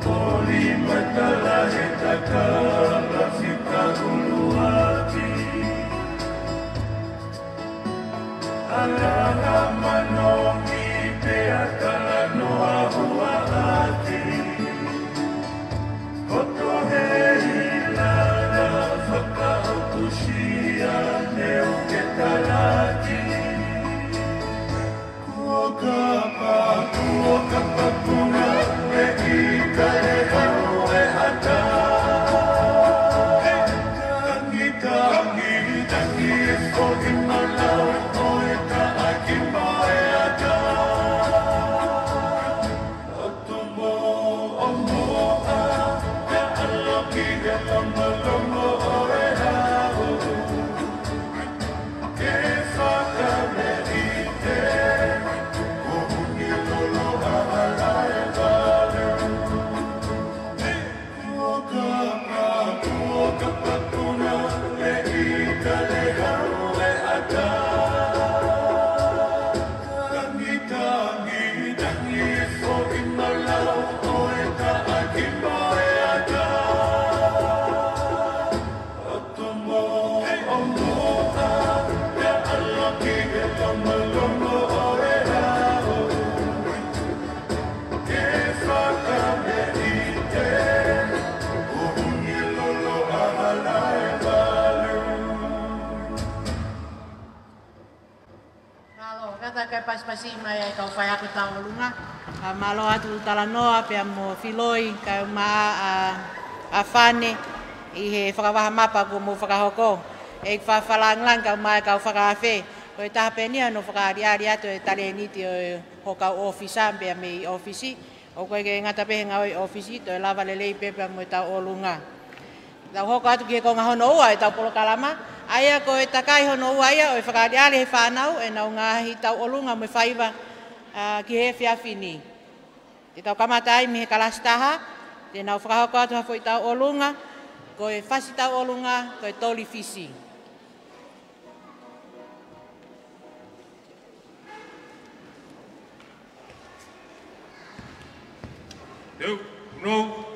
H: Toli matala
C: Pasi mai kau fai aku tahu lunga malo atu talanoa pe mo filoi ka ma afane I he whakawaha mapa ko mo whakahoko e whawhalanglang ka mai kau whakafe o e tahapenia no whakaariari atu e tale niti o hokau ofisa pe me ofisi o koe ke ngata pehe ngau i ofisi to e lava lelei pepe mo e tau o lunga tau hoko atu ki e konga hono ua e tau polo kalama Aia ko e takai hono ua ia o e whakaariari he whanau e nau ngahi tau olunga mo e whaiva ki he whiawhini. Te tau kamatai mi he kalastaha, te nau whakahoko atu hafo I tau olunga, ko e whasi tau olunga, ko e toli fisi.
G: Teu, no.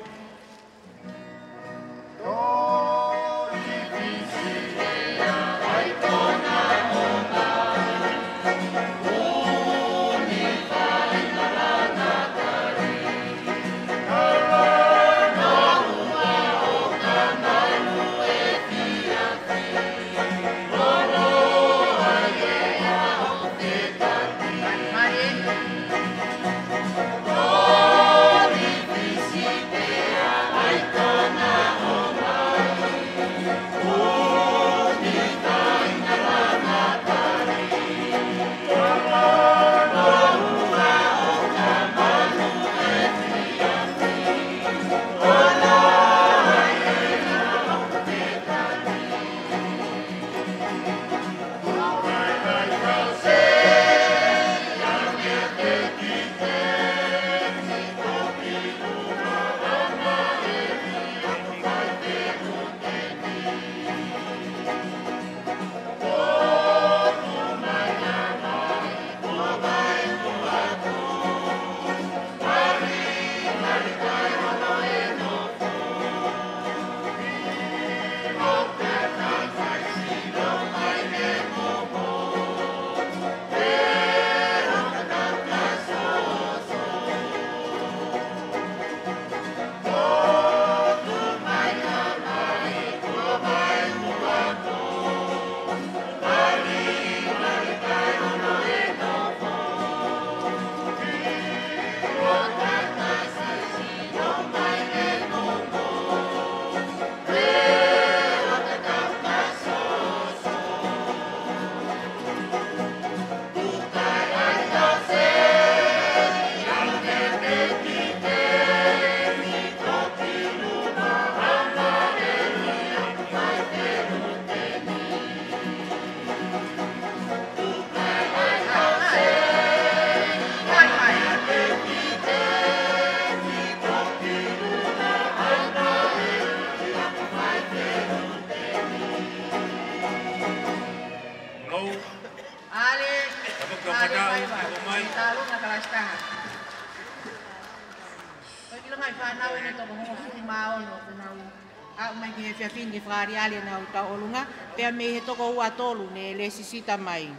C: A mai ki he whiawhini whakari ale na uta olunga, pia me he toko ua tolu ne le sisita mai.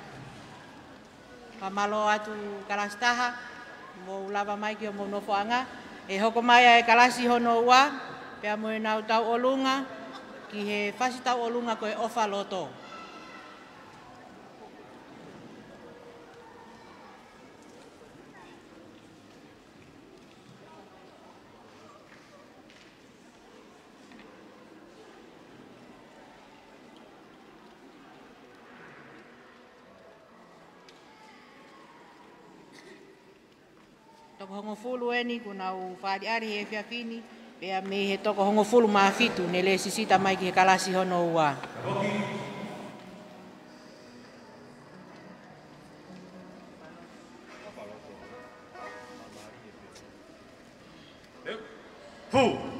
C: Ka malo atu kalastaha, mo lava mai ki o mo nofoanga, e hoko mai e kalasi hono ua, pia mo e na uta olunga, ki he whasita olunga koe ofa loto. Toko hongo fulu eni kuna u whaari ari he whiawhini, pea me he toko hongo fulu maa fitu ne le sisita mai ki he kalasi hono ua.
A: Fu!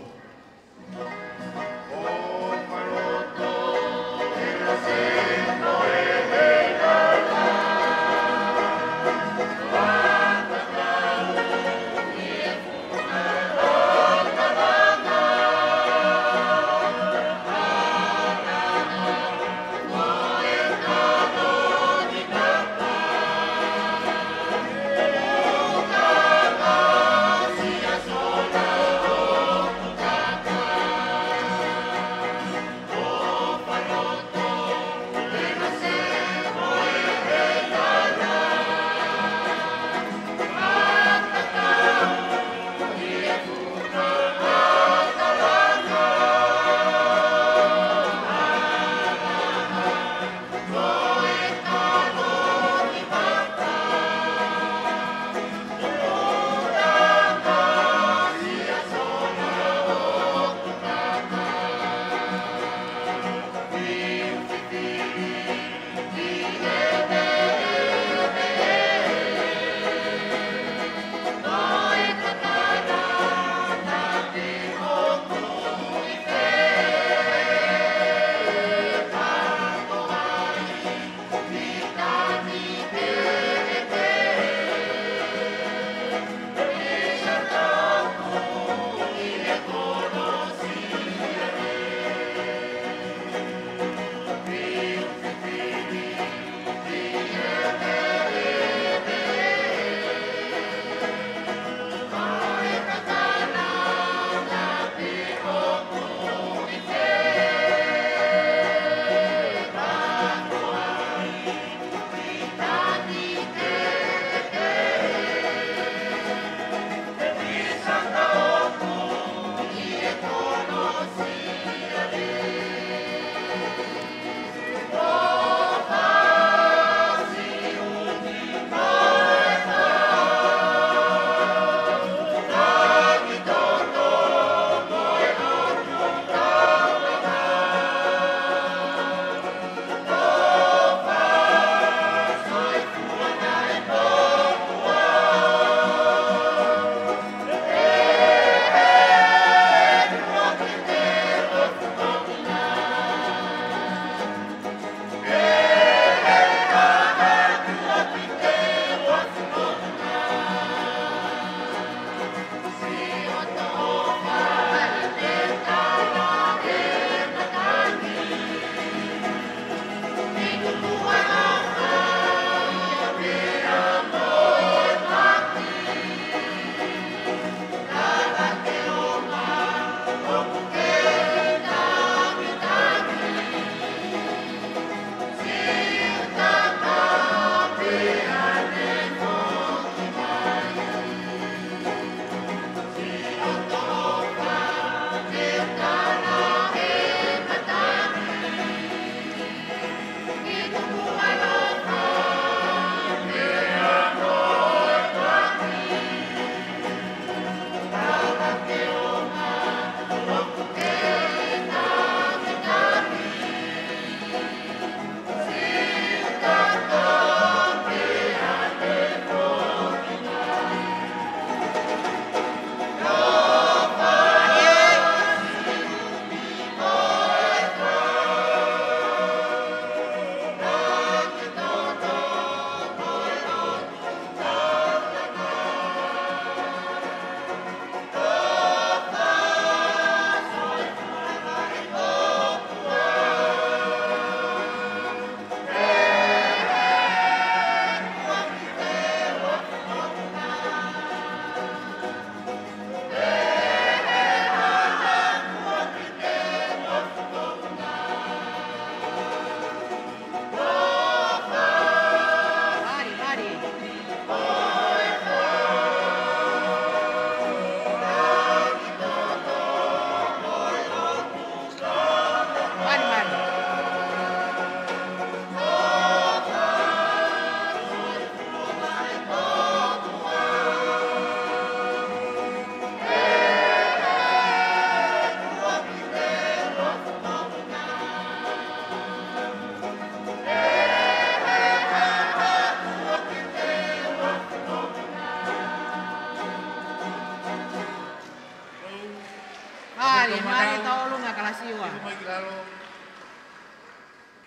C: Mari taolunga kalasiwa.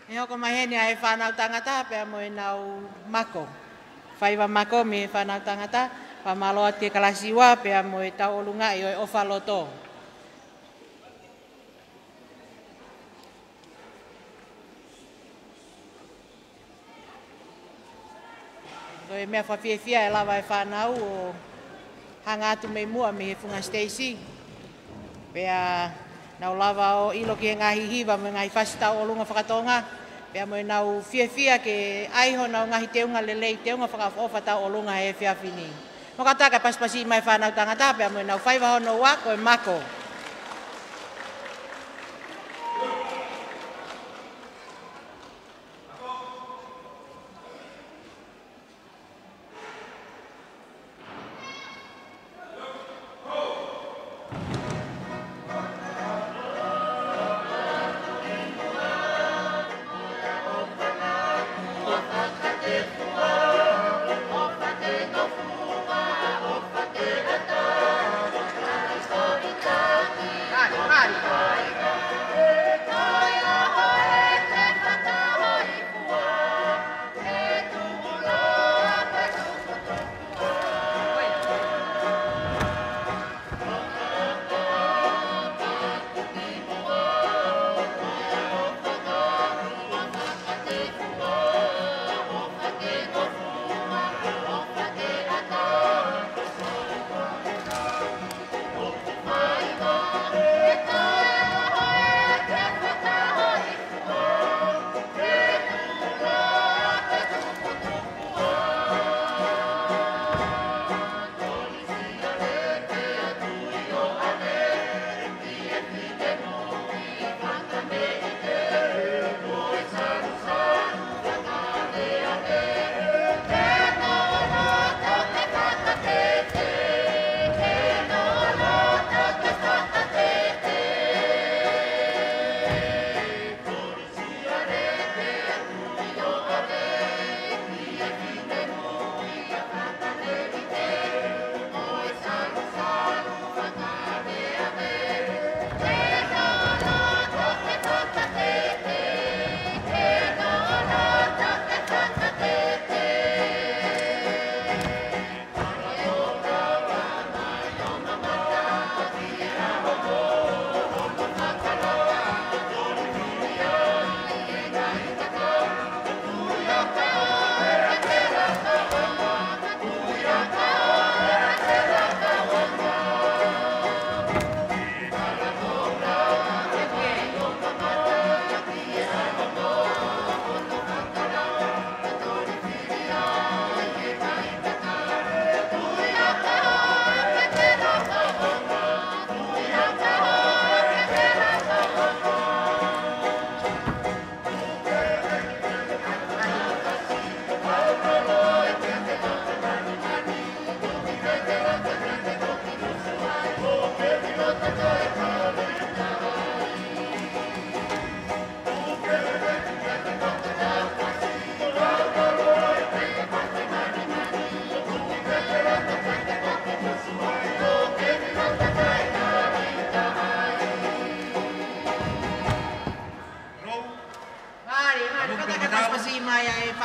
C: E hoko maheni ai whanau tangata pia mo e nau mako. Whaiwa mako me whanau tangata, whamaloa te kalasiwa pia mo e taolunga i o e ofa loto. Koe mea whawhiawhia e lawa e whanau o hanga atu mei mua me he funga Stacey. Pea nau lava o ilo ki e ngahi hiwa me ngahi whasitau o lunga whakatonga. Pea mo e nau whiawhia ke aiho nau ngahi teunga lelei teunga whakaofa tau o lunga he whiawhini. Mo kataka paspasi mai whanau tangata pea mo e nau whaiwa hono wa koe mako.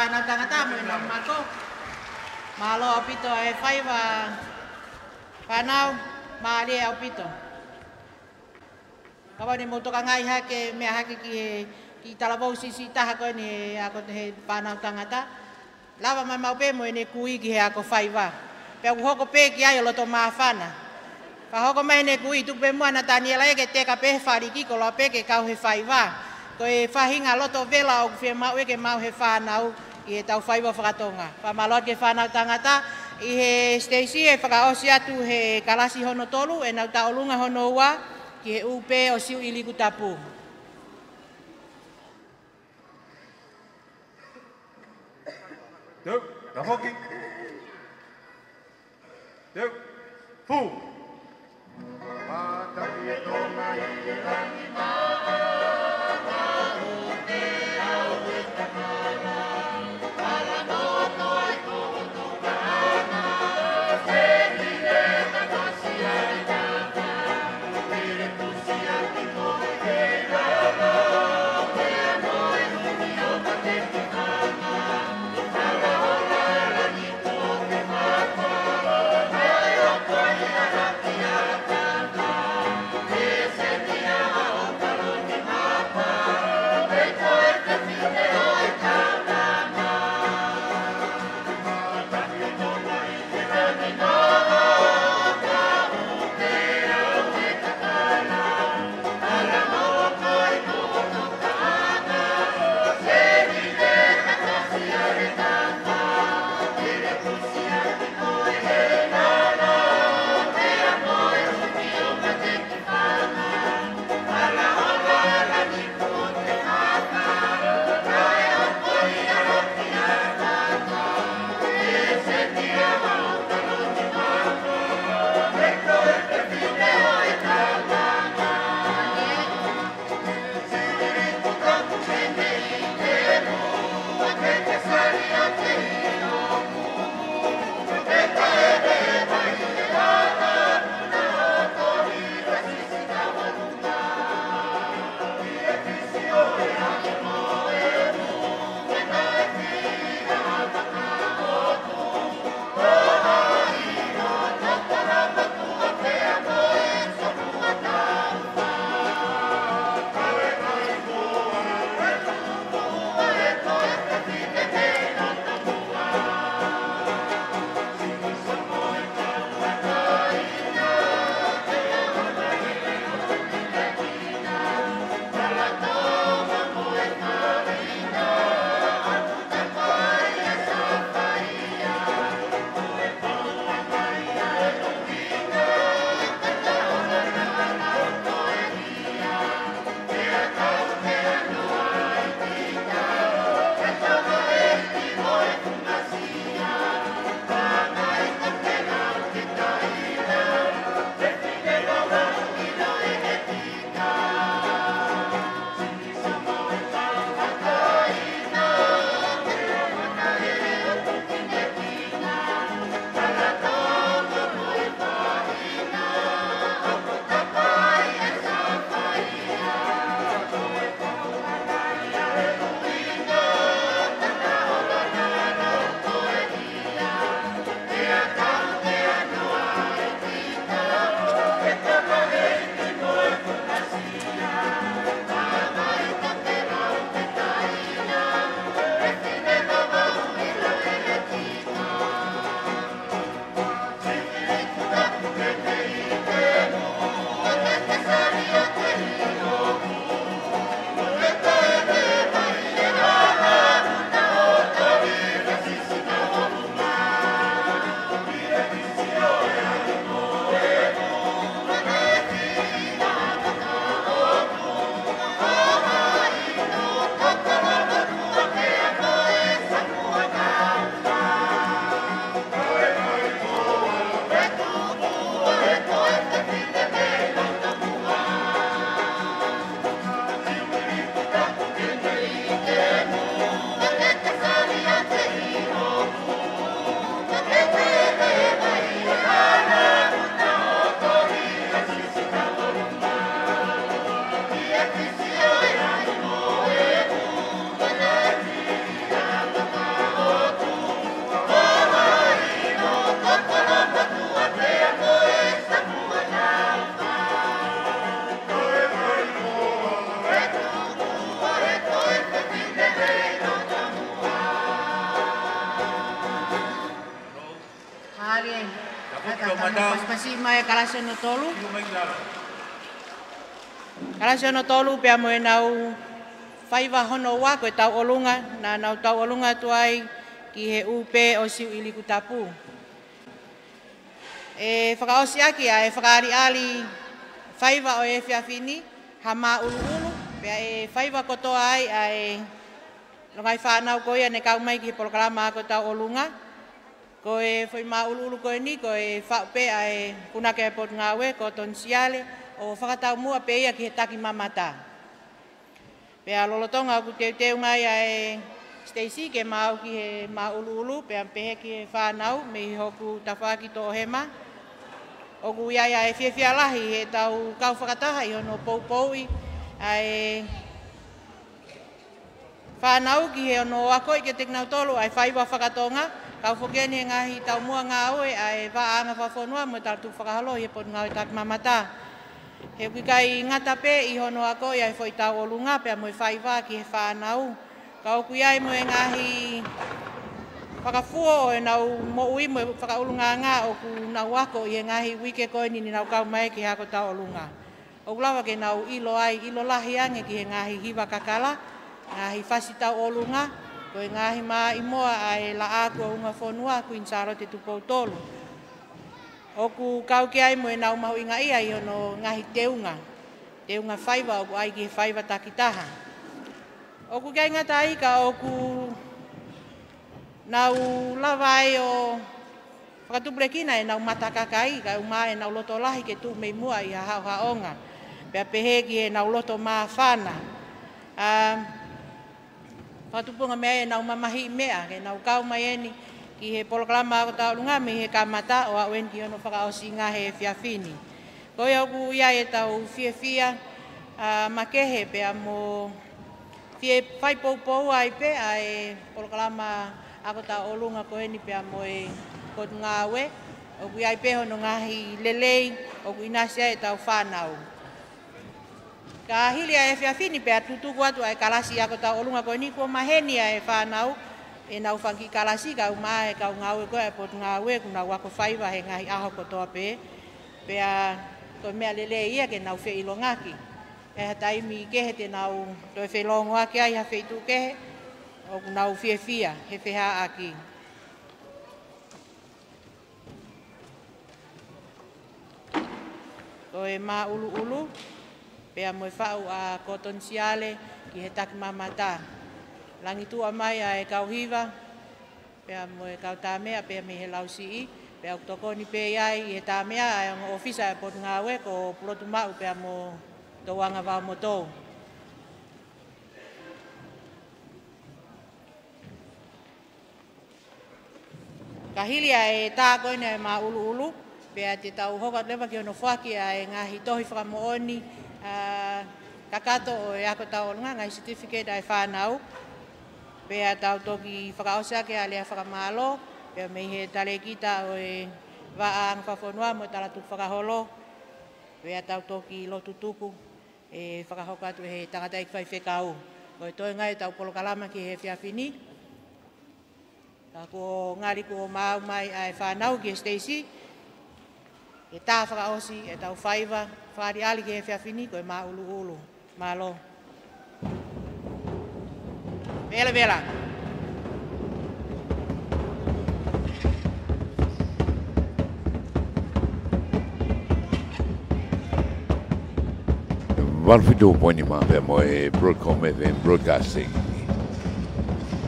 C: whanau tangata mo ina mako. Malo au pito e whaiwa whanau maari au pito. Kawa ni motoka ngai hake mea hake ki talabou sisi taha koe ni ako te he whanau tangata. Lawa mai mau pe mo ene kui ki he ako whaiwa. Pea kuhoko pe ki ai o loto maa whana. Whahoko mai ne kui tupe mua na taniela eke teka pe whari kiko loa pe ke kau he whaiwa. Ko e whahinga loto vela o kuwhia mau eke mau he whanau i he tau whaiwa whakatonga. Whamaloat ke whanau tangata i he Stacey e whakaosi atu he kalasi hono tolu e nau taolunga hono ua ki he upe o siu iliku tapu.
A: Teu, na hoki. Teu, fu. Mata ki toma i te rangi maa. Yeah.
C: ali. Pas mai kalase no tolu. Kalase no tolu pe mo nau faiva hono wa ko tau olunga na nau tau olunga tuai ki he upe o siu ili kutapu. E whakaosi aki a e whakaari ali whaiva o e whiawhini, hama ulu pia e whaiva kotoa ai a e longai whanau koe ane kau mai ki he polokalama ako tau olunga. Ko e whai ma ulu koe ni, ko e whaupe a e punake e pot ngawe, ko tonsiale, o whakatau mua pe ia ki he taki mamata. Pia lolotonga aku teu ngai a e Stacey ke mau ki he ma ulu pia pehe ki he whanau, me hoku tawhaki to ohema. Oku iaia e whiawhia lahi he tau kau whakataha i hono poupoui a e whanau ki he ono ako i ke teknau tolu ai whaiwa whakatonga. Kau whokeni ngahi tau mua ngā oe a e waanga whawhonua mo tau tu whakahalo i he pot ngau i tak mamata. He wikai ngata pe i hono ako i ai whoi tau olunga pia mo i whaiwa ki he whanau. Kau kuiai mo e ngahi whakafuo o e nau mo ui mo e whakaulunga ngā o ku nau ako i e ngahi wike koe ni nau kau mai ki hako tau olunga. O kulawa ke nau ilo ai, ilo lahi ange ki he ngahi hiwa kakala, ngahi whasi tau olunga, ko e ngahi maa imoa a e la aku o unga whonua ku insaro te tupou tolu. O ku kau ki ai mo e nau mahu inga ia i hono ngahi teunga, teunga whaiva o ku ai ki he whaiva takitaha. O ku kia ingata ika o ku nau lawai o whakatuprekina e nau matakakai ka uma e nau loto lahi ke tu mei mua i hao haonga. Pea pehe ki e nau loto maa whana. Whakatupunga mea e nau mamahi mea, ke nau kau mai eni ki he polokalama ako tau lunga me he kamata o a wen ki hono whakaosi ngā he whiawhini. Koe au ku ia e tau whiawhia makehe pea mo whai poupou ai pe a e polokalama ako tau olunga ko eni pea mo e kot ngawe. O ku ia pe hono ngahi lelei o ku inasia e tau whanau. Ka hili a e whiawhini pea tutuku atu a e kalasi ako tau olunga ko eni ko maheni a e whanau. E nau whanki kalasi ka uma e kau ngawe koe e pot ngawe ku nau wako whaiva he ngahi aho kotoa pe. Pea ko mea lelei ia ke nau whe ilongaki. E hataimi kehe te nau toi whelongo ake ai ha wheitu kehe o ku nau whiawhia he wheha aki. Ko e mā ulu pea mo e whau a kotonsiale ki he taki mamata. Langi tua mai a e kau hiva, pea mo e kau tāmea pea me he lausi i, pea utokoni pe iai i he tāmea a e ofisa e pot ngawe ko pulotu mau pea mo tauanga wau mo tō. Ka hili a e tā koina e mā ulu, pea te tau hokat lewa ki ono whaki a e ngahi tohi whakamooni, kakato o e ako tau olunga, ngahi certificate a e whanau, pea tau toki whakaosa ke a lea whakamalo, pea mei he tale kita o e waang whawhonua mo talatu whakaholo, pea tau toki lotu tuku, e whakahokatu he tangatai kwhai whekau. Ko e toi ngai tau polokalama ki he whiawhini. Ko ngari ko mau mai a e whanau ki he Stacey. E tā whakaosi e tau whaiva, whari ali ki he whiawhini ko e mā ulu. Malo. Vela.
B: Walfitu poni ma pe mo e Broadcom FM Broadcasting.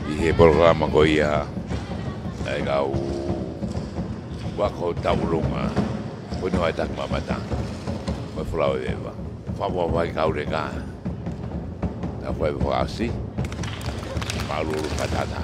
B: I he programa ko ia ai gau wako taurunga poni ai tak mamata. Mo flau eva. Fa vai kau de ka. Ta foi assim. Malu patata.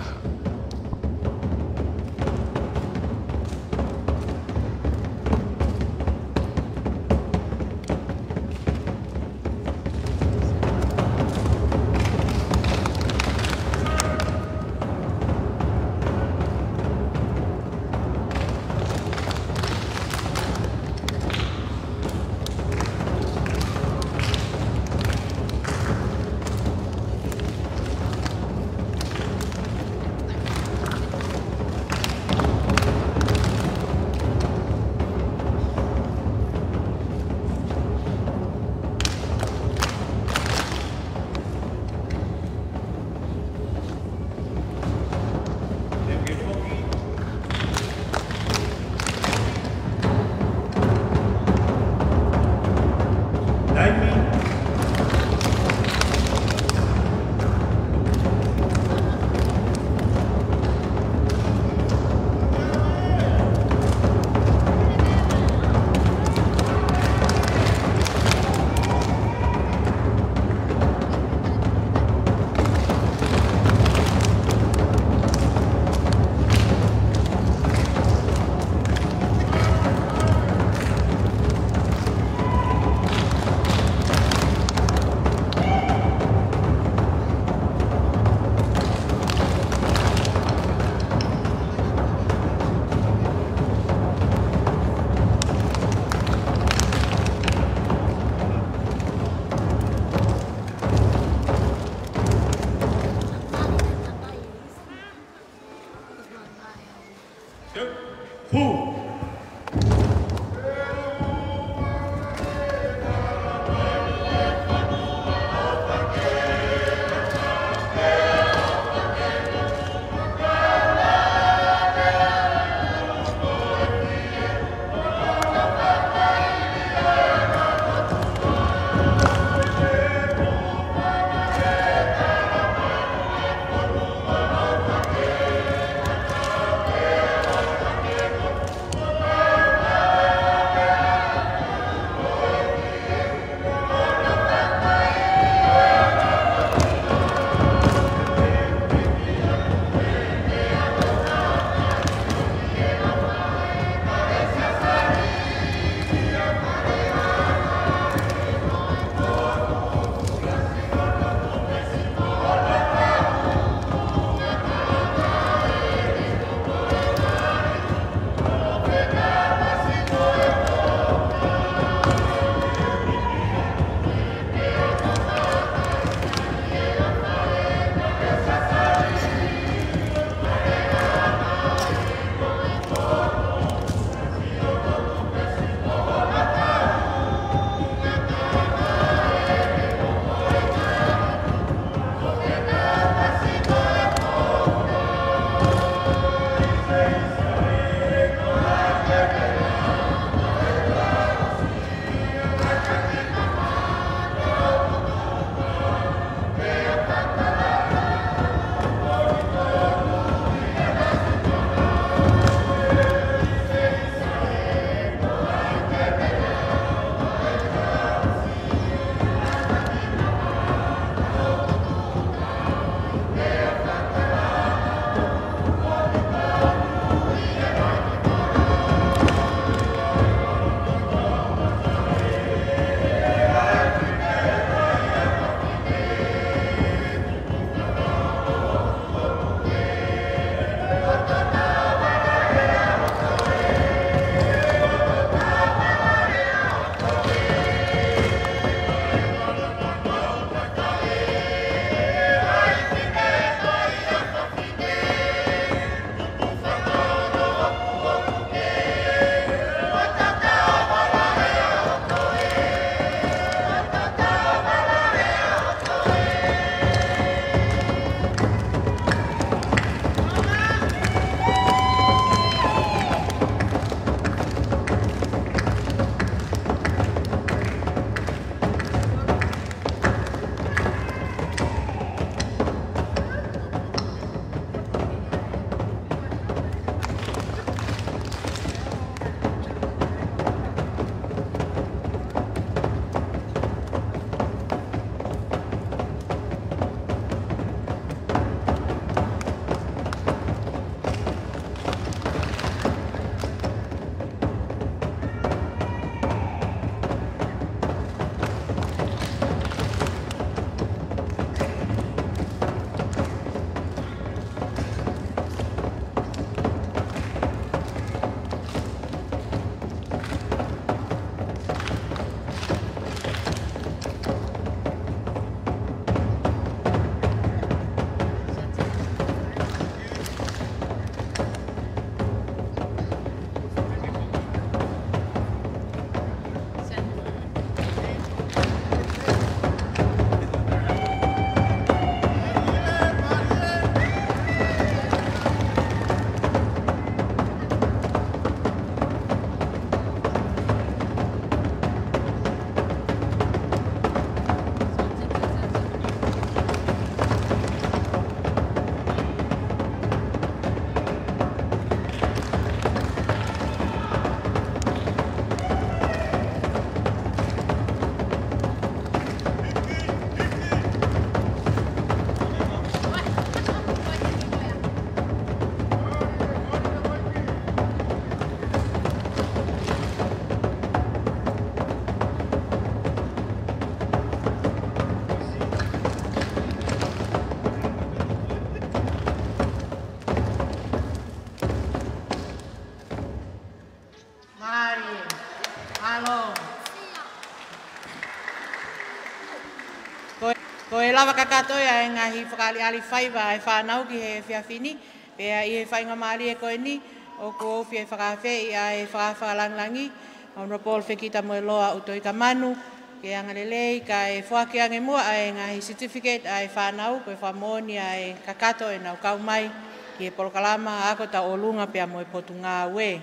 C: Ko e lava kakato ia e ngahi whakali ali whaiva e whanau ki he whiawhini, pea i he whainga maari e koe ni, o ko ofi e whakawhi a e whakawhalangi, ono pol whekita mo e loa uto i ka manu, ke angalelei ka e whake ange mua a e ngahi certificate a e whanau, ko e whamoni a e kakato e nau kau mai, ki e polokalama ako ta olunga pia mo e potu ngā we.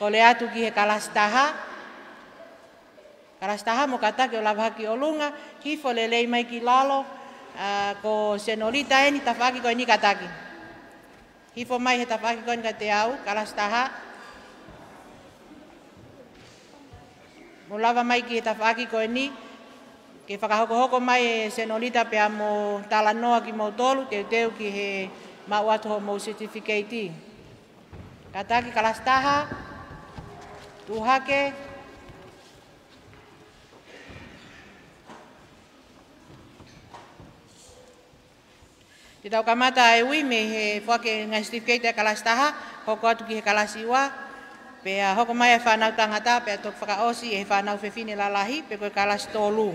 C: Ko le atu ki he kalastaha mo katake o lavahaki olunga, hifo le lei mai ki lalo, ko senolita eni tawhaki ko ni kataki. Hifo mai he tawhaki ko ni ka te au, kalastaha. Mo lava mai ki he tawhaki ko ni, ke whakahoko mai e senolita pia mo tala noa ki mo tolu, teu ki he mau atu ho mo certificate. Kataki kalastaha, tuhake, te tau kamata e ui me he whake ngai certificate e kalastaha, hoko atu ki he kalasiwa, pe hoko mai e whanau tangata, pe tok whakaosi e whanau whewhine lalahi, pe koe kalas tolu.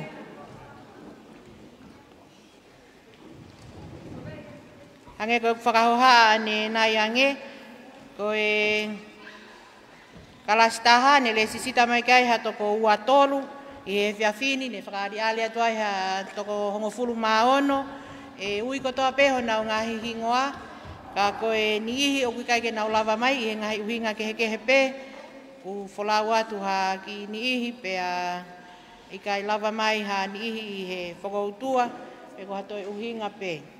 C: Ange koe whakahoha ane nai ange, koe kalastaha ne le sisita mai kai ha toko ua tolu, i he whiawhini, ne whakaari ali atuai ha toko hongofulu maono, e ui kotoa peho nau ngahi hingoa, ka koe ni ihi o kuikai ke nau lava mai, i he ngahi uhinga kehe pe, ku wholau atu ha ki ni ihi pe a i kai lava mai ha ni ihi i he whakoutua, pe ko hatoi uhinga pe.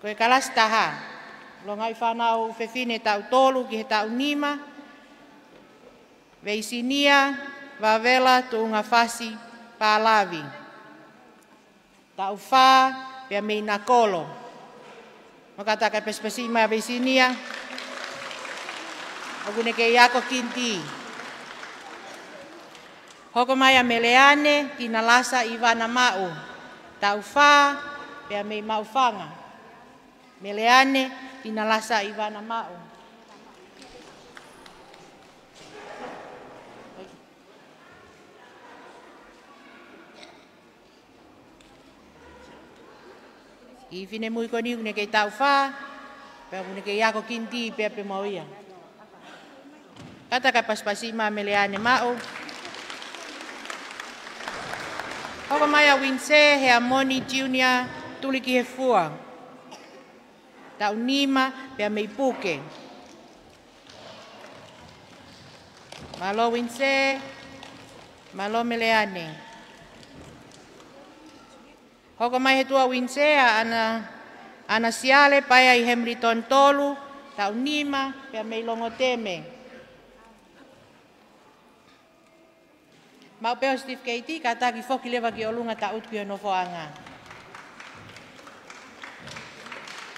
C: Koe kalastaha, lo ngai whanau whewhine tau tolu ki he tau nima, veisinia, vavela, tuunga whasi, pālavi. Tau whā, pia mei na kolo. Makataka pespesi mai veisinia, ogune ke iako kinti. Hoko mai a meleane, ki na lasa Ivana mau. Tau whā, pia mei mau whanga. Meleane, tina lasa Ivana mau. I fine mui koni une kei tau whā, pia une kei ako kinti pia pe mauia. Kata ka paspasima meleane mau. Hoko mai a Winse, he a Moni Junior, tuli ki he fua. Tau nima, pia mei puke. Malo Winse, malo meleane. Hoko mai he tua Winse, ana siale, paya i Hemriton tolu, tau nima, pia mei longo teme. Mau peo Steve Keiti, kataki foki lewa ki olunga ta utki o nofoanga.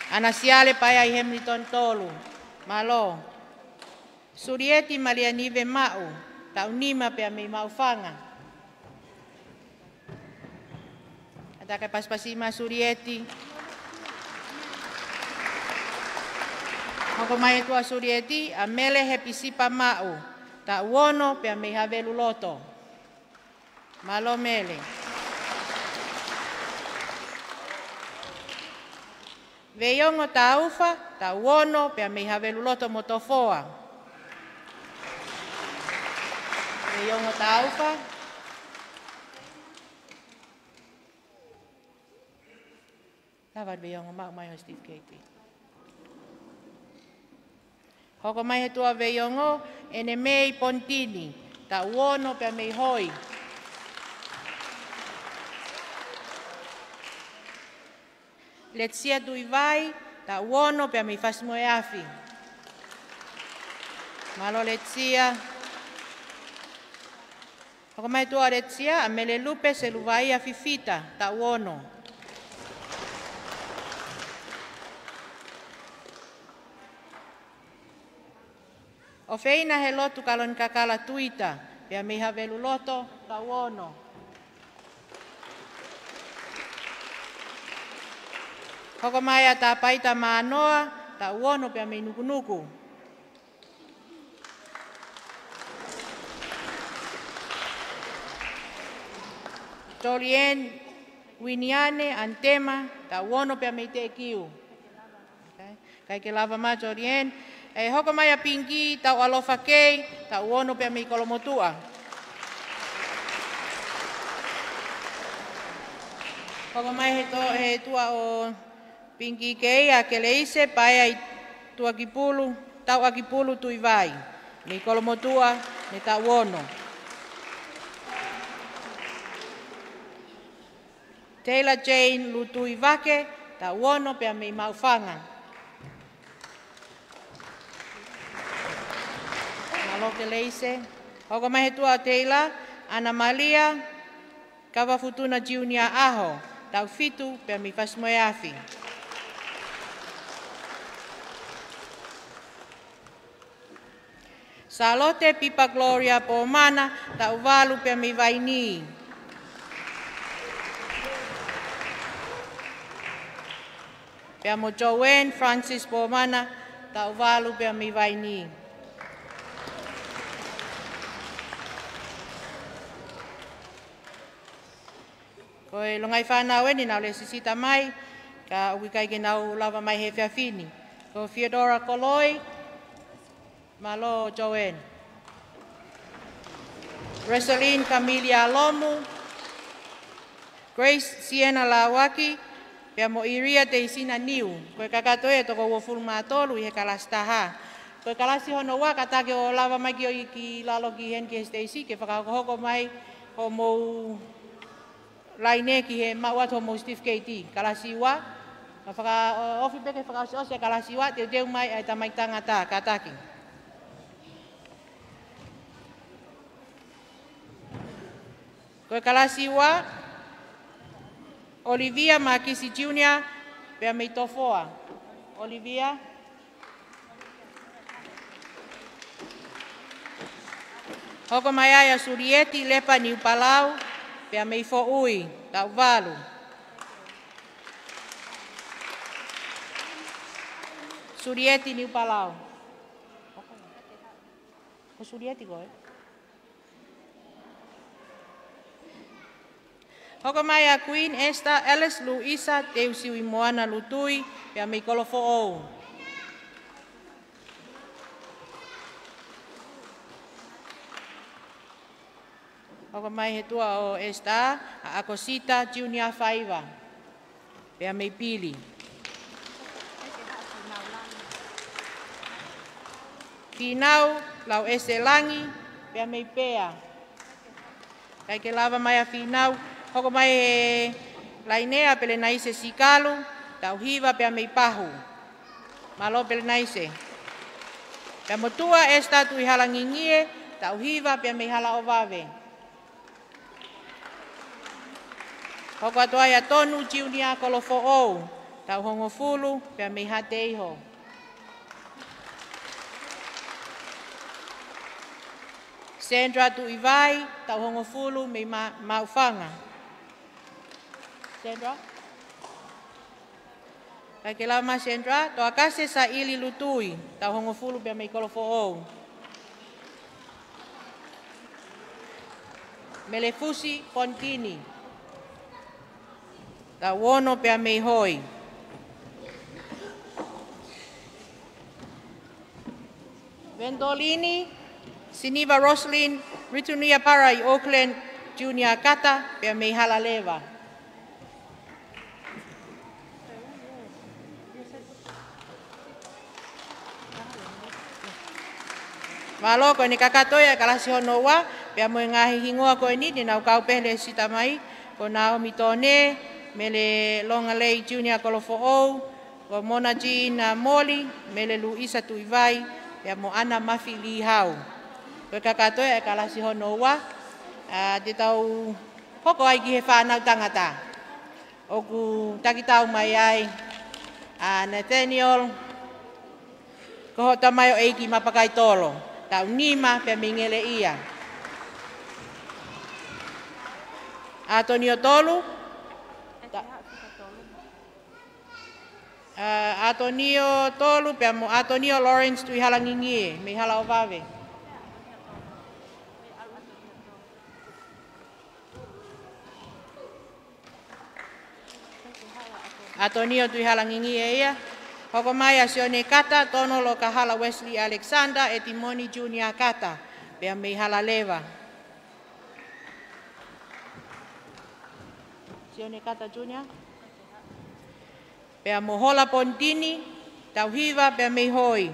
C: Ana siale paya i Hemriton tolu, malo. Surieti malianive mau, tau nima pia mei mau whanga. Ataka paspasima Surieti. Hoko mai tua Surieti, a mele he pisipa mau, ta uono pia mei havelu loto. Malo mele. Veiongo ta ufa, ta uono, pia mei havelu loto motofoa. Veiongo ta ufa. Tavat veiongo mau mai ho Steve Keiti. Hoko mai he tua veiongo, ene mei pontini, ta uono, pia mei hoi. Letsia tui vai, ta uono pia mi fasmo e afi. Malo letsia. Hoko mai tua letsia, a mele lupe se luvai a fifita, ta uono. O feina he lotu kalon kakala tuita, pia mi havelu loto, ta uono. Hoko mai a tā paita mānoa, tā uono pia mei nukunuku. Jolien Winiane Antema ta wono pe me te kiu. Kai ke lava ma Jolien e hoko mai a pingi ta alofa kei ta wono pe me kolomotua. Hoko mai he tua o pingi kei a ke leise pai ai tua kipulu tau a kipulu tui vai. Me kolomotua me ta wono. Taylor Jane Lutui Vake, ta wono pe me maufanga. Maloke leise. Hoko mai tua Taylor, Ana Malia, Kawa Futuna Junior Aho, tau fitu pe me fasmoeafi. Salote Pipa Gloria Pomana, tau valu pe me vaini. Peamo Joanne Francis Pomana, tau valu pe mi vaini. Koe longai whanau ni nau le sisita mai, ka uki kai ke nau lava mai he whiawhini. Ko Theodora Koloi, malo Joanne. Rosaline Camelia Lomu, Grace Siena Lawaki, pea mo iria te isina niu. Koe kakatoe toko ua fulma atolu i he kalastaha. Koe kalasi hono wa katake o lava mai ki o ki lalo ki hen ki este isi ke whakahoko mai ho mou laine ki he mauat ho mou Steve KT. Kalasi wa, ofi peke whakasi ose kalasi wa te teu mai ai tamai tangata kataki. Koe kalasi wa, Olivia Makisi Junior, pea mei tofoa. Olivia. Hoko mai aia Surieti Lepa Niu Palau, pea mei fo ui, tau valu. Surieti Niu Palau. Ko Surieti koe? Hoko mai a Queen Esther Alice Luisa Teusiwi Moana Lutui pea mei kolofo ou. Hoko mai he tua o Esther a Akosita Junior Faiva pea mei pili. Finau lau ese langi pea mei pea. Kai ke lava mai a finau hoko mai e lainea pele naise sikalu, tau hiva pea mei pahu. Malo pele naise. Pea motua esta tui halangingie, tau hiva pea mei hala ovave. Hoko atoa ia tonu Junior kolofo ou, tau hongo fulu pea mei hate iho. Sandra tu ivai, tau hongo fulu mei maufanga. Sandra? Kai ke lama Sandra, toa kase sa ili lutui, tau hongo fulu pea mei kolofo ou. Melefusi Pontini, tau wono pea mei hoi. Vendolini, Siniva Roslyn, Ritunia Para i Auckland, Junior Kata, pea mei hala leva. Malo ko ni kakatoya kalasi hono wa pea mo ngahi hingoa ko ni nau kau pele sita mai ko Naomi Tone mele Longa Lei Junior kolofo ou ko Mona Jean Moli mele Luisa Tuivai pea mo ana mafi li hau ko kakatoya kalasi hono wa te tau hoko ai ki he whanau tangata o ku takitau mai ai Nathaniel ko hota mai o eiki mapakai tolo. Tau nima pea mingele ia. Antonio Tolu. Antonio Tolu pea mo Antonio Lawrence tui halangingie, mei hala ovave. Atonio tui halangingi e ia. Hoko mai a sione kata, tono lo ka hala Wesley Alexander e Timoni Junior kata. Pea mei hala lewa. Sione kata Junior. Pea mohola Pontini, tauhiwa pea mei hoi.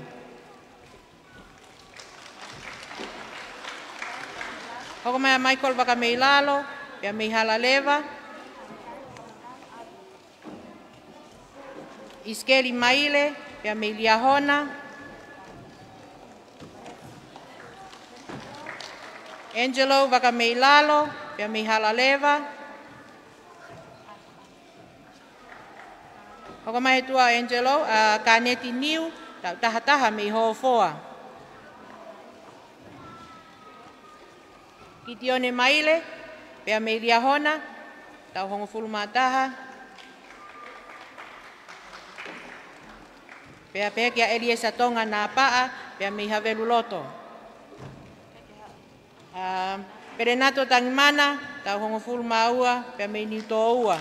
C: Hoko mai a Michael waka mei lalo, pea mei hala lewa. Iskeli Maile, pea mei liahona. Angelo waka mei lalo, pea mei hala lewa. Hoko mai tua Angelo, Kaneti Niu, tahataha mei hofoa. Kitione Maile, pea mei liahona, tau hongo fulu mataha. Pea kia Eliesa Tonga na paa, pea mei havelu loto. Perenato Tangimana, tau hongo fulu maua, pea mei niuto ua.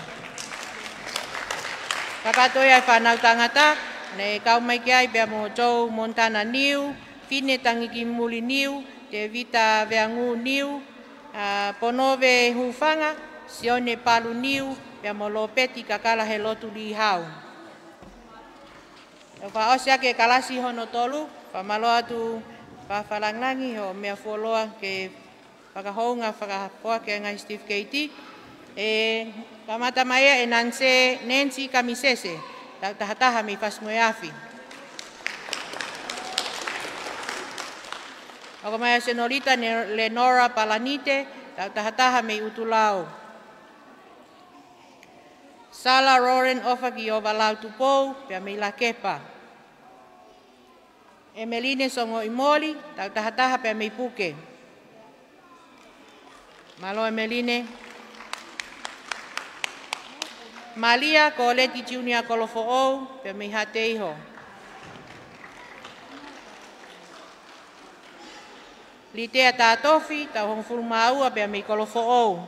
C: Kakatoia e whanau tangata, ne kau mai kiai pea mo Joe Montana Niu, Fine Tangiki Muli Niu, Te Vita Veangu Niu, Ponove Hufanga, Sione Palu Niu, pea mo Lopeti Kakala he lotu li hau. E whaosia ke kalasi hono tolu, whamaloa tu whawhalanglangi ho mea fuoloa ke whakahounga whakapoa ke ngai Steve Keiti. E kamata maia e Nancy Kamisese, tahataha mi fasmoe afi. Ako mai senolita Lenora Palanite, tahataha mi utulao. Sala Roren Ofaki o Balau Tupou, pia mi la kepa. Emeline Songo Imoli, tahataha pia mi puke. Malo Emeline. Malia Koleti Junior Kolofo'ou, pia mi hateiho. Litea Tatofi, tau hong fulu maua, pia mi Kolofo'ou.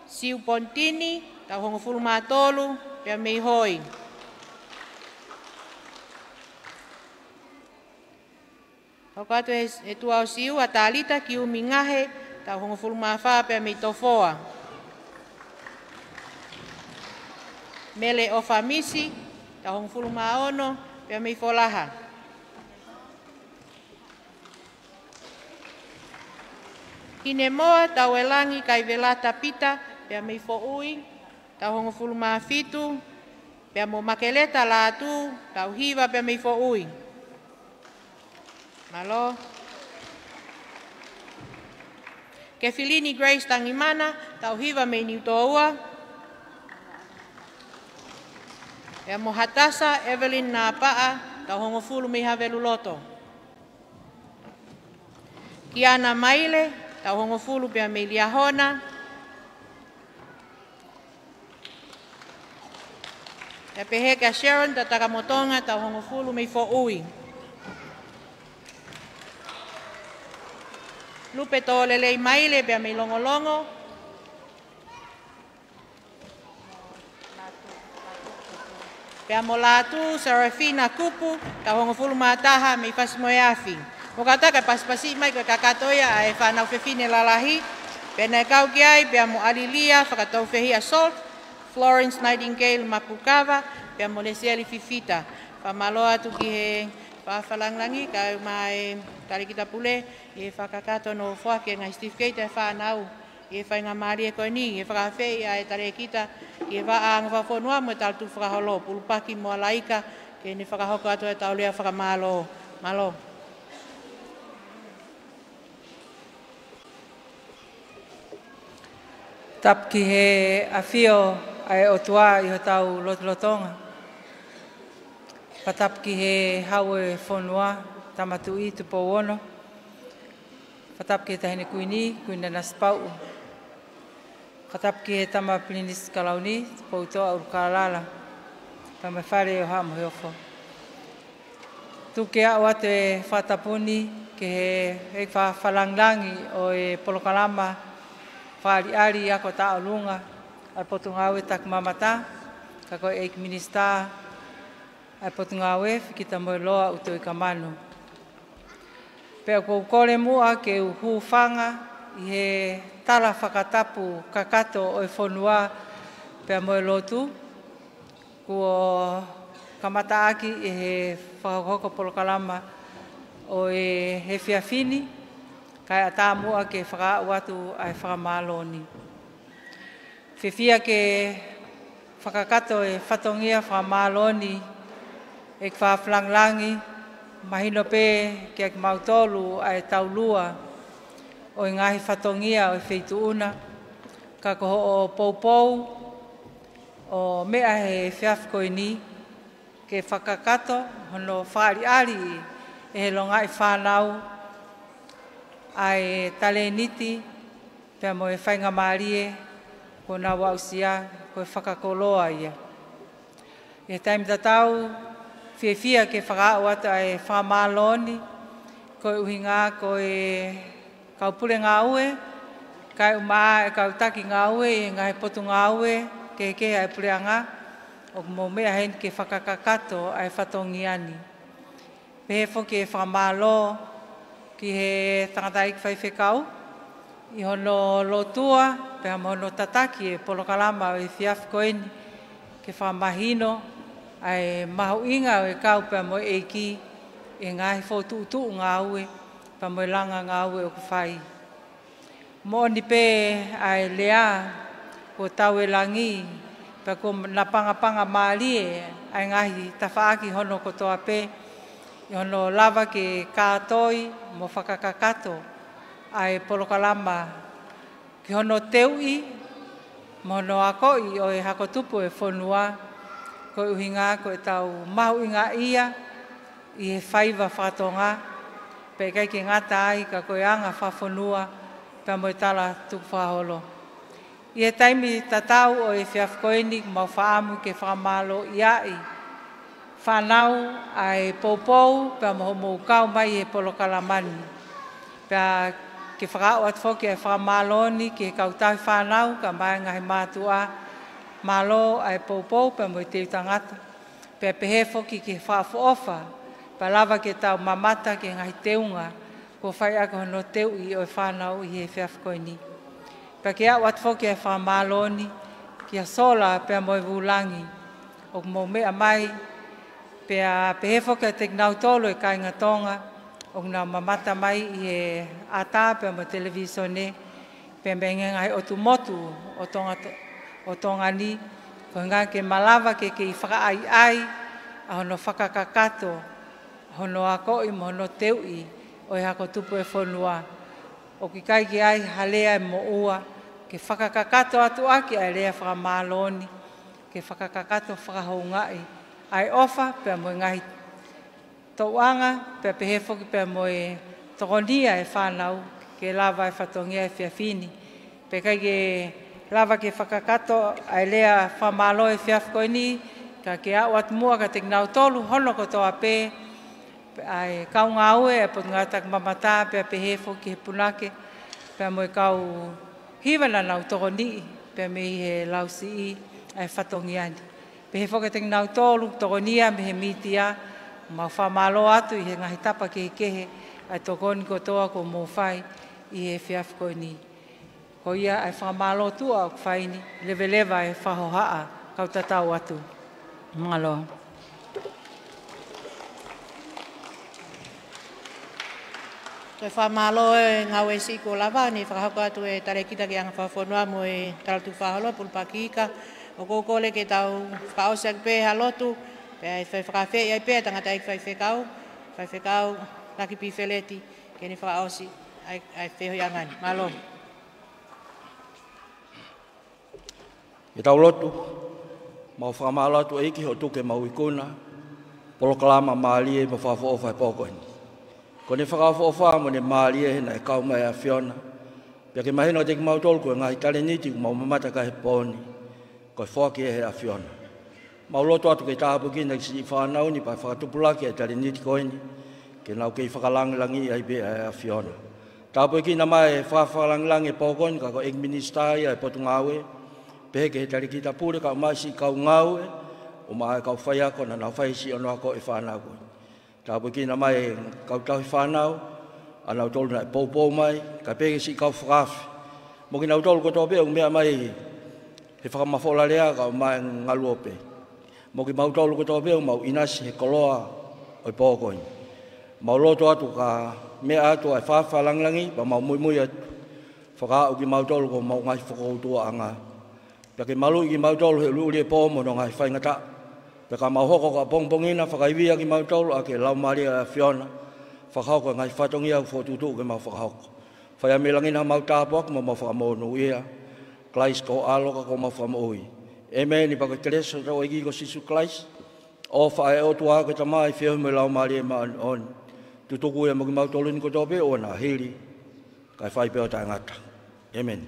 C: Siu Pontini, tau hong fulu matolu, pia mi hoi. Hokatu e tuau siu atalita ki umingahe, tau hongo fulu mawha pea mi tofoa. Mele o famisi, tau hongo fulu maono, pea mi folaha. Kine moa tau elangi kai velata pita, pea mi fo ui, tau hongo fulu mafitu, pea mo makeleta la tu, tau hiva pea mi fo ui. Malo. Kefilini Grace Tangimana, tau hiva me ni toa. E mohatasa Evelyn na paa, tau hongo fulu me havelu loto. Kiana Maile, tau hongo fulu pea me liahona. E peheka Sharon, tataka motonga, tau hongo fulu me fo ui. Lupe Tolelei Maile, pea me longolongo. Pea mo latu, Serafina Kupu, tau hongo fulu mataha, me fasmoe afi. Mo kata ka paspasi mai ka kakatoia e whanau fefine lalahi. Pea na kau kiai, pea mo Alilia, whakatau fehi Salt, Florence Nightingale Mapukava, pea mo Lesieli Fifita. Whamaloa tu ki he whawhalanglangi, ka mai tari kita pule, e whakakato no whake ngai Steve Keita e whanau, e whainga maari e koe ni, e whakawhei a e tare kita, e waanga whawhonua mo e taltu whakaholo, pulupaki mo alaika, ke ne whakahoko ato e taulea whakamalo. Malo.
I: Tap ki he awhio ai o tua i ho tau lotonga. Patap ki he hau e whonua, tamatu i tupo ono. Patap ki he tahine kuina naspau. Patap ki he tama plinis kalauni, tupo utoa urukalala. Pama whare o hamo heofo. Tuke au atu e whatapuni, ki he whalanglangi o e polokalama, whaari ako taolunga al potungawe tak mamata kako ek minista al potungawe kita mo loa uto i kamano pe ko kole mua ke hufanga i he tala whakatapu kakato o fonua pe mo lotu ko kamata aki e he whakahoko polokalama o e he whiawhini kai ata mua ke whakau atu ai whakamaloni. Whiwhia ke whakakato e whatongia whakamaloni e whawhlanglangi mahino pe ke ak mautolu ai taulua o i ngahi whatongia o i wheituuna ka koho o poupou o mea he whiawhkoini ke whakakato hono whaari e he longa i whanau ai taleniti pia mo e whainga marie ko na wausia ko e whakakoloa ia. E taimi tatau whiawhia ke whakao ata e whamaloni ko e uhinga ko e kaupule ngā ue kai umaa e kautaki ngā ue e ngai potu ngā ue ke ai puleanga o mo mea hen ke whakakakato ai whatongiani. Pehe whoki e whamalo ki he tangata ik whaiwhekau, i hono lotua, pēha hono tataki e polokalama o i whiawhkoeni, ke whamahino, ai mahu inga o e kau pēha mo eiki, e ngahi whotu ngā ue, pēha mo langa ngā ue o ku whai. Mo ni pē ai lea, ko tau e langi, pēha ko na panga maalie, ai ngahi tawhaaki hono kotoa pē, i hono lava ke kātoi mo whakakakato ai polokalama ki hono teui mo hono akoi o e hakotupu e whonua ko e uhinga ko e tau mahu inga ia i he whaiva whatonga pe kai ke ngata ai ka koe anga whawhonua pe mo e tala tuku whaholo. I he taimi tatau o e whiawhkoeni mau whaamu ke whamalo iai whanau ai poupou pia moho mou kau mai e polokalamani. Pia ke whakao at whoki ai whamaloni ke kautahi whanau ka mai ngahi mātua malo ai poupou pia mo i te utangata. Pia pehe whoki ke whaafofa pia lava ke tau mamata ke ngahi teunga ko whai ako hono teu i o whanau i he whiawhkoini. Pia ke au at whoki ai whamaloni ki a sola pia mo i vulangi o mo mea mai pea pehefo ke te nau tolo e kai ngatonga o nga mamata mai i he ata pea mo televisione pea menga ngai o tu motu o tonga ni ko nga ke malava ke i whaka ai a hono whakakakato hono ako i mo hono teui o e hako tupu e whonua o ki kai ki ai halea e mo ua ke whakakakato atu aki ai lea whakamaloni ke whakakakato whakahoungai ai ofa pe mo ngahi toanga pe pehefo ki pe mo e tokonia e whanau ke lava e whatongia e whiawhini pe kai ke lava ke whakakato ai lea whamalo e whiawhkoini ka ke au at mua ka te nau tolu hono ko toa pe ai kau ngā ue e pot ngā tak mamata pe pehefo ki he punake pe mo e kau hiwana nau tokoni pe me he lausi i ai whatongiani. Pehe whoka te nau tōlu, tokonia, mehe mitia, mau whamalo atu i he ngahi tapa ke kehe, ai tokoni kotoa ko mō whai i he whiawhkoini. Ko ia ai whamalo tua o whaini, lewa e whahohaa, kau tatau atu. Maloha.
C: Koe whamalo e ngau e siko lava, ni whakahako atu e tare kita ki anga whawhonua mo e taratu whaholo, pulpakika, o kōkole ke tau whaosa ki pēha lotu, pēha i whakawhea i pēha tangata i whaiwhekau, laki pi wheleti, ke ni whaosi ai wheho i angani. Malo.
D: I tau lotu, mau whakamalo atu eiki ho tuke mau ikuna, polokalama maalie mo whawhoofa e pōkoini. Ko ne whakawhoofa mo ne maalie hena e kau mai a whiona, pia ke mahino te ki mau tolku e ngahi taleniti ku mau mamata ka he pōni, ko whaki e he a whiona. Mau loto atu kei tāpu kina ki si whanau ni pai whakatupulaki e taleniti koini, ke nau kei whakalangilangi ai be a whiona. Tapo ki na mai whawhalang e pokon, ka ko minister e potungawe, pehe ke he tari kita pure ka mai si kau ngawe, o mai kau whai ako na nau whai si ono ako e whanau koe. Tapo ki na mai kau tau whanau, anau tolu na e poupou mai, ka pehe si kau whakafi. Mo ki nau tolu ko tope, o mea mai he whakamafola rea ka o mai ngalu ope. Mo ki mau tolu ko tope, o mau inasi he koloa o e pokon. Mau loto atu ka mea atu ai whawhalangi, pa mau mui atu. Whakaau ki mau tolu ko mau ngai whakautua anga. Pia ke malu ki mau tolu he uli e pōmo no ngai whaingata. Pia ka mau hoko ka pongpongina, whakaiwia ki mau tolu a ke lau maria Fiona. Whakauka ngai whatongi au whotutu ke mau whakauka. Whai amelangina mau tāpuak mo mau whakamonu ia. Klais ko aloka ko mau whakamoi. E me ni paka teresa tau egi ko sisu klais. O whae o tua ke tamai whiau me lau maria ma on. Tutuku e mau tolu ni ko tope o na hiri. Kai whai peo tai ngata. Amen.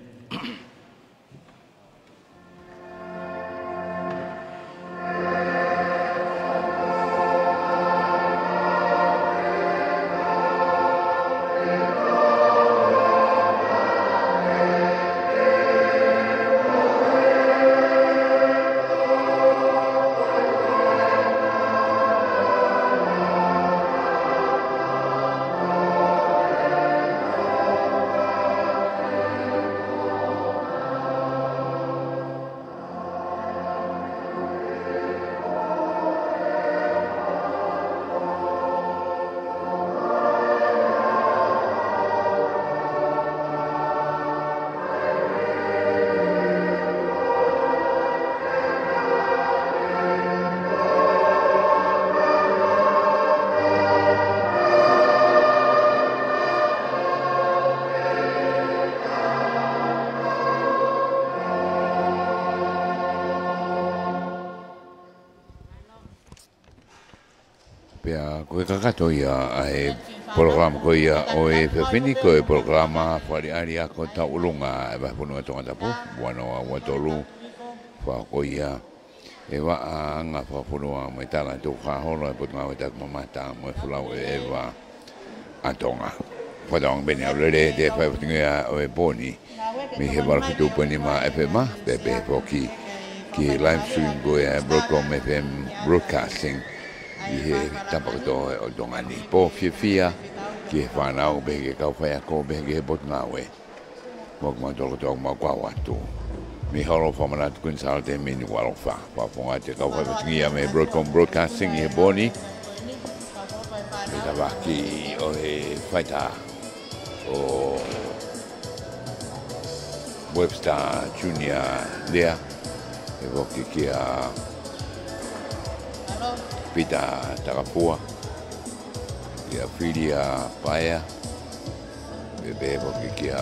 B: Pea koe kakato ia ai program ko ia o e pepini ko e programa whare ari ako ta ulunga e wahapunu atonga tapu buano a watolu wha ko ia e wa a anga whapunu a mai tala tu whaholo e putunga o tak mamata mo e fulau e wa atonga whadong beni au lere te whaiputunga o e boni mi he warakutu puni ma FMA pepe poki ki live stream ko e Broadcom FM broadcasting i he tapakato o tongani. Po fia ki he whanau behe kau whai ako behe he botnga we. Mok matolo tōk mau kwa watu. Mi horo whamanat kun salte mini walo wha. Whaponga te kau whai patingia me Broadcom Broadcasting i he boni. Me tawaki o he whaita o Webster Junior Lea. E woki ki a Pita Takapua, kia Filia Paia, bebe boki kia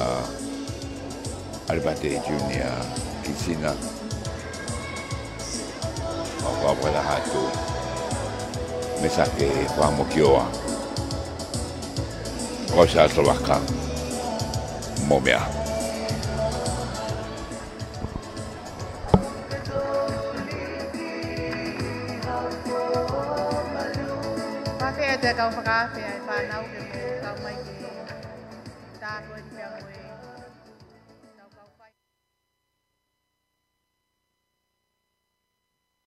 B: Albate Junior Kisina, Mawapala Hatu, Mesake Wamokioa, Kosa Tolaka, Momia.
C: Kau whakawhia e whanau ke mo kau mai ke tātua ki pia moe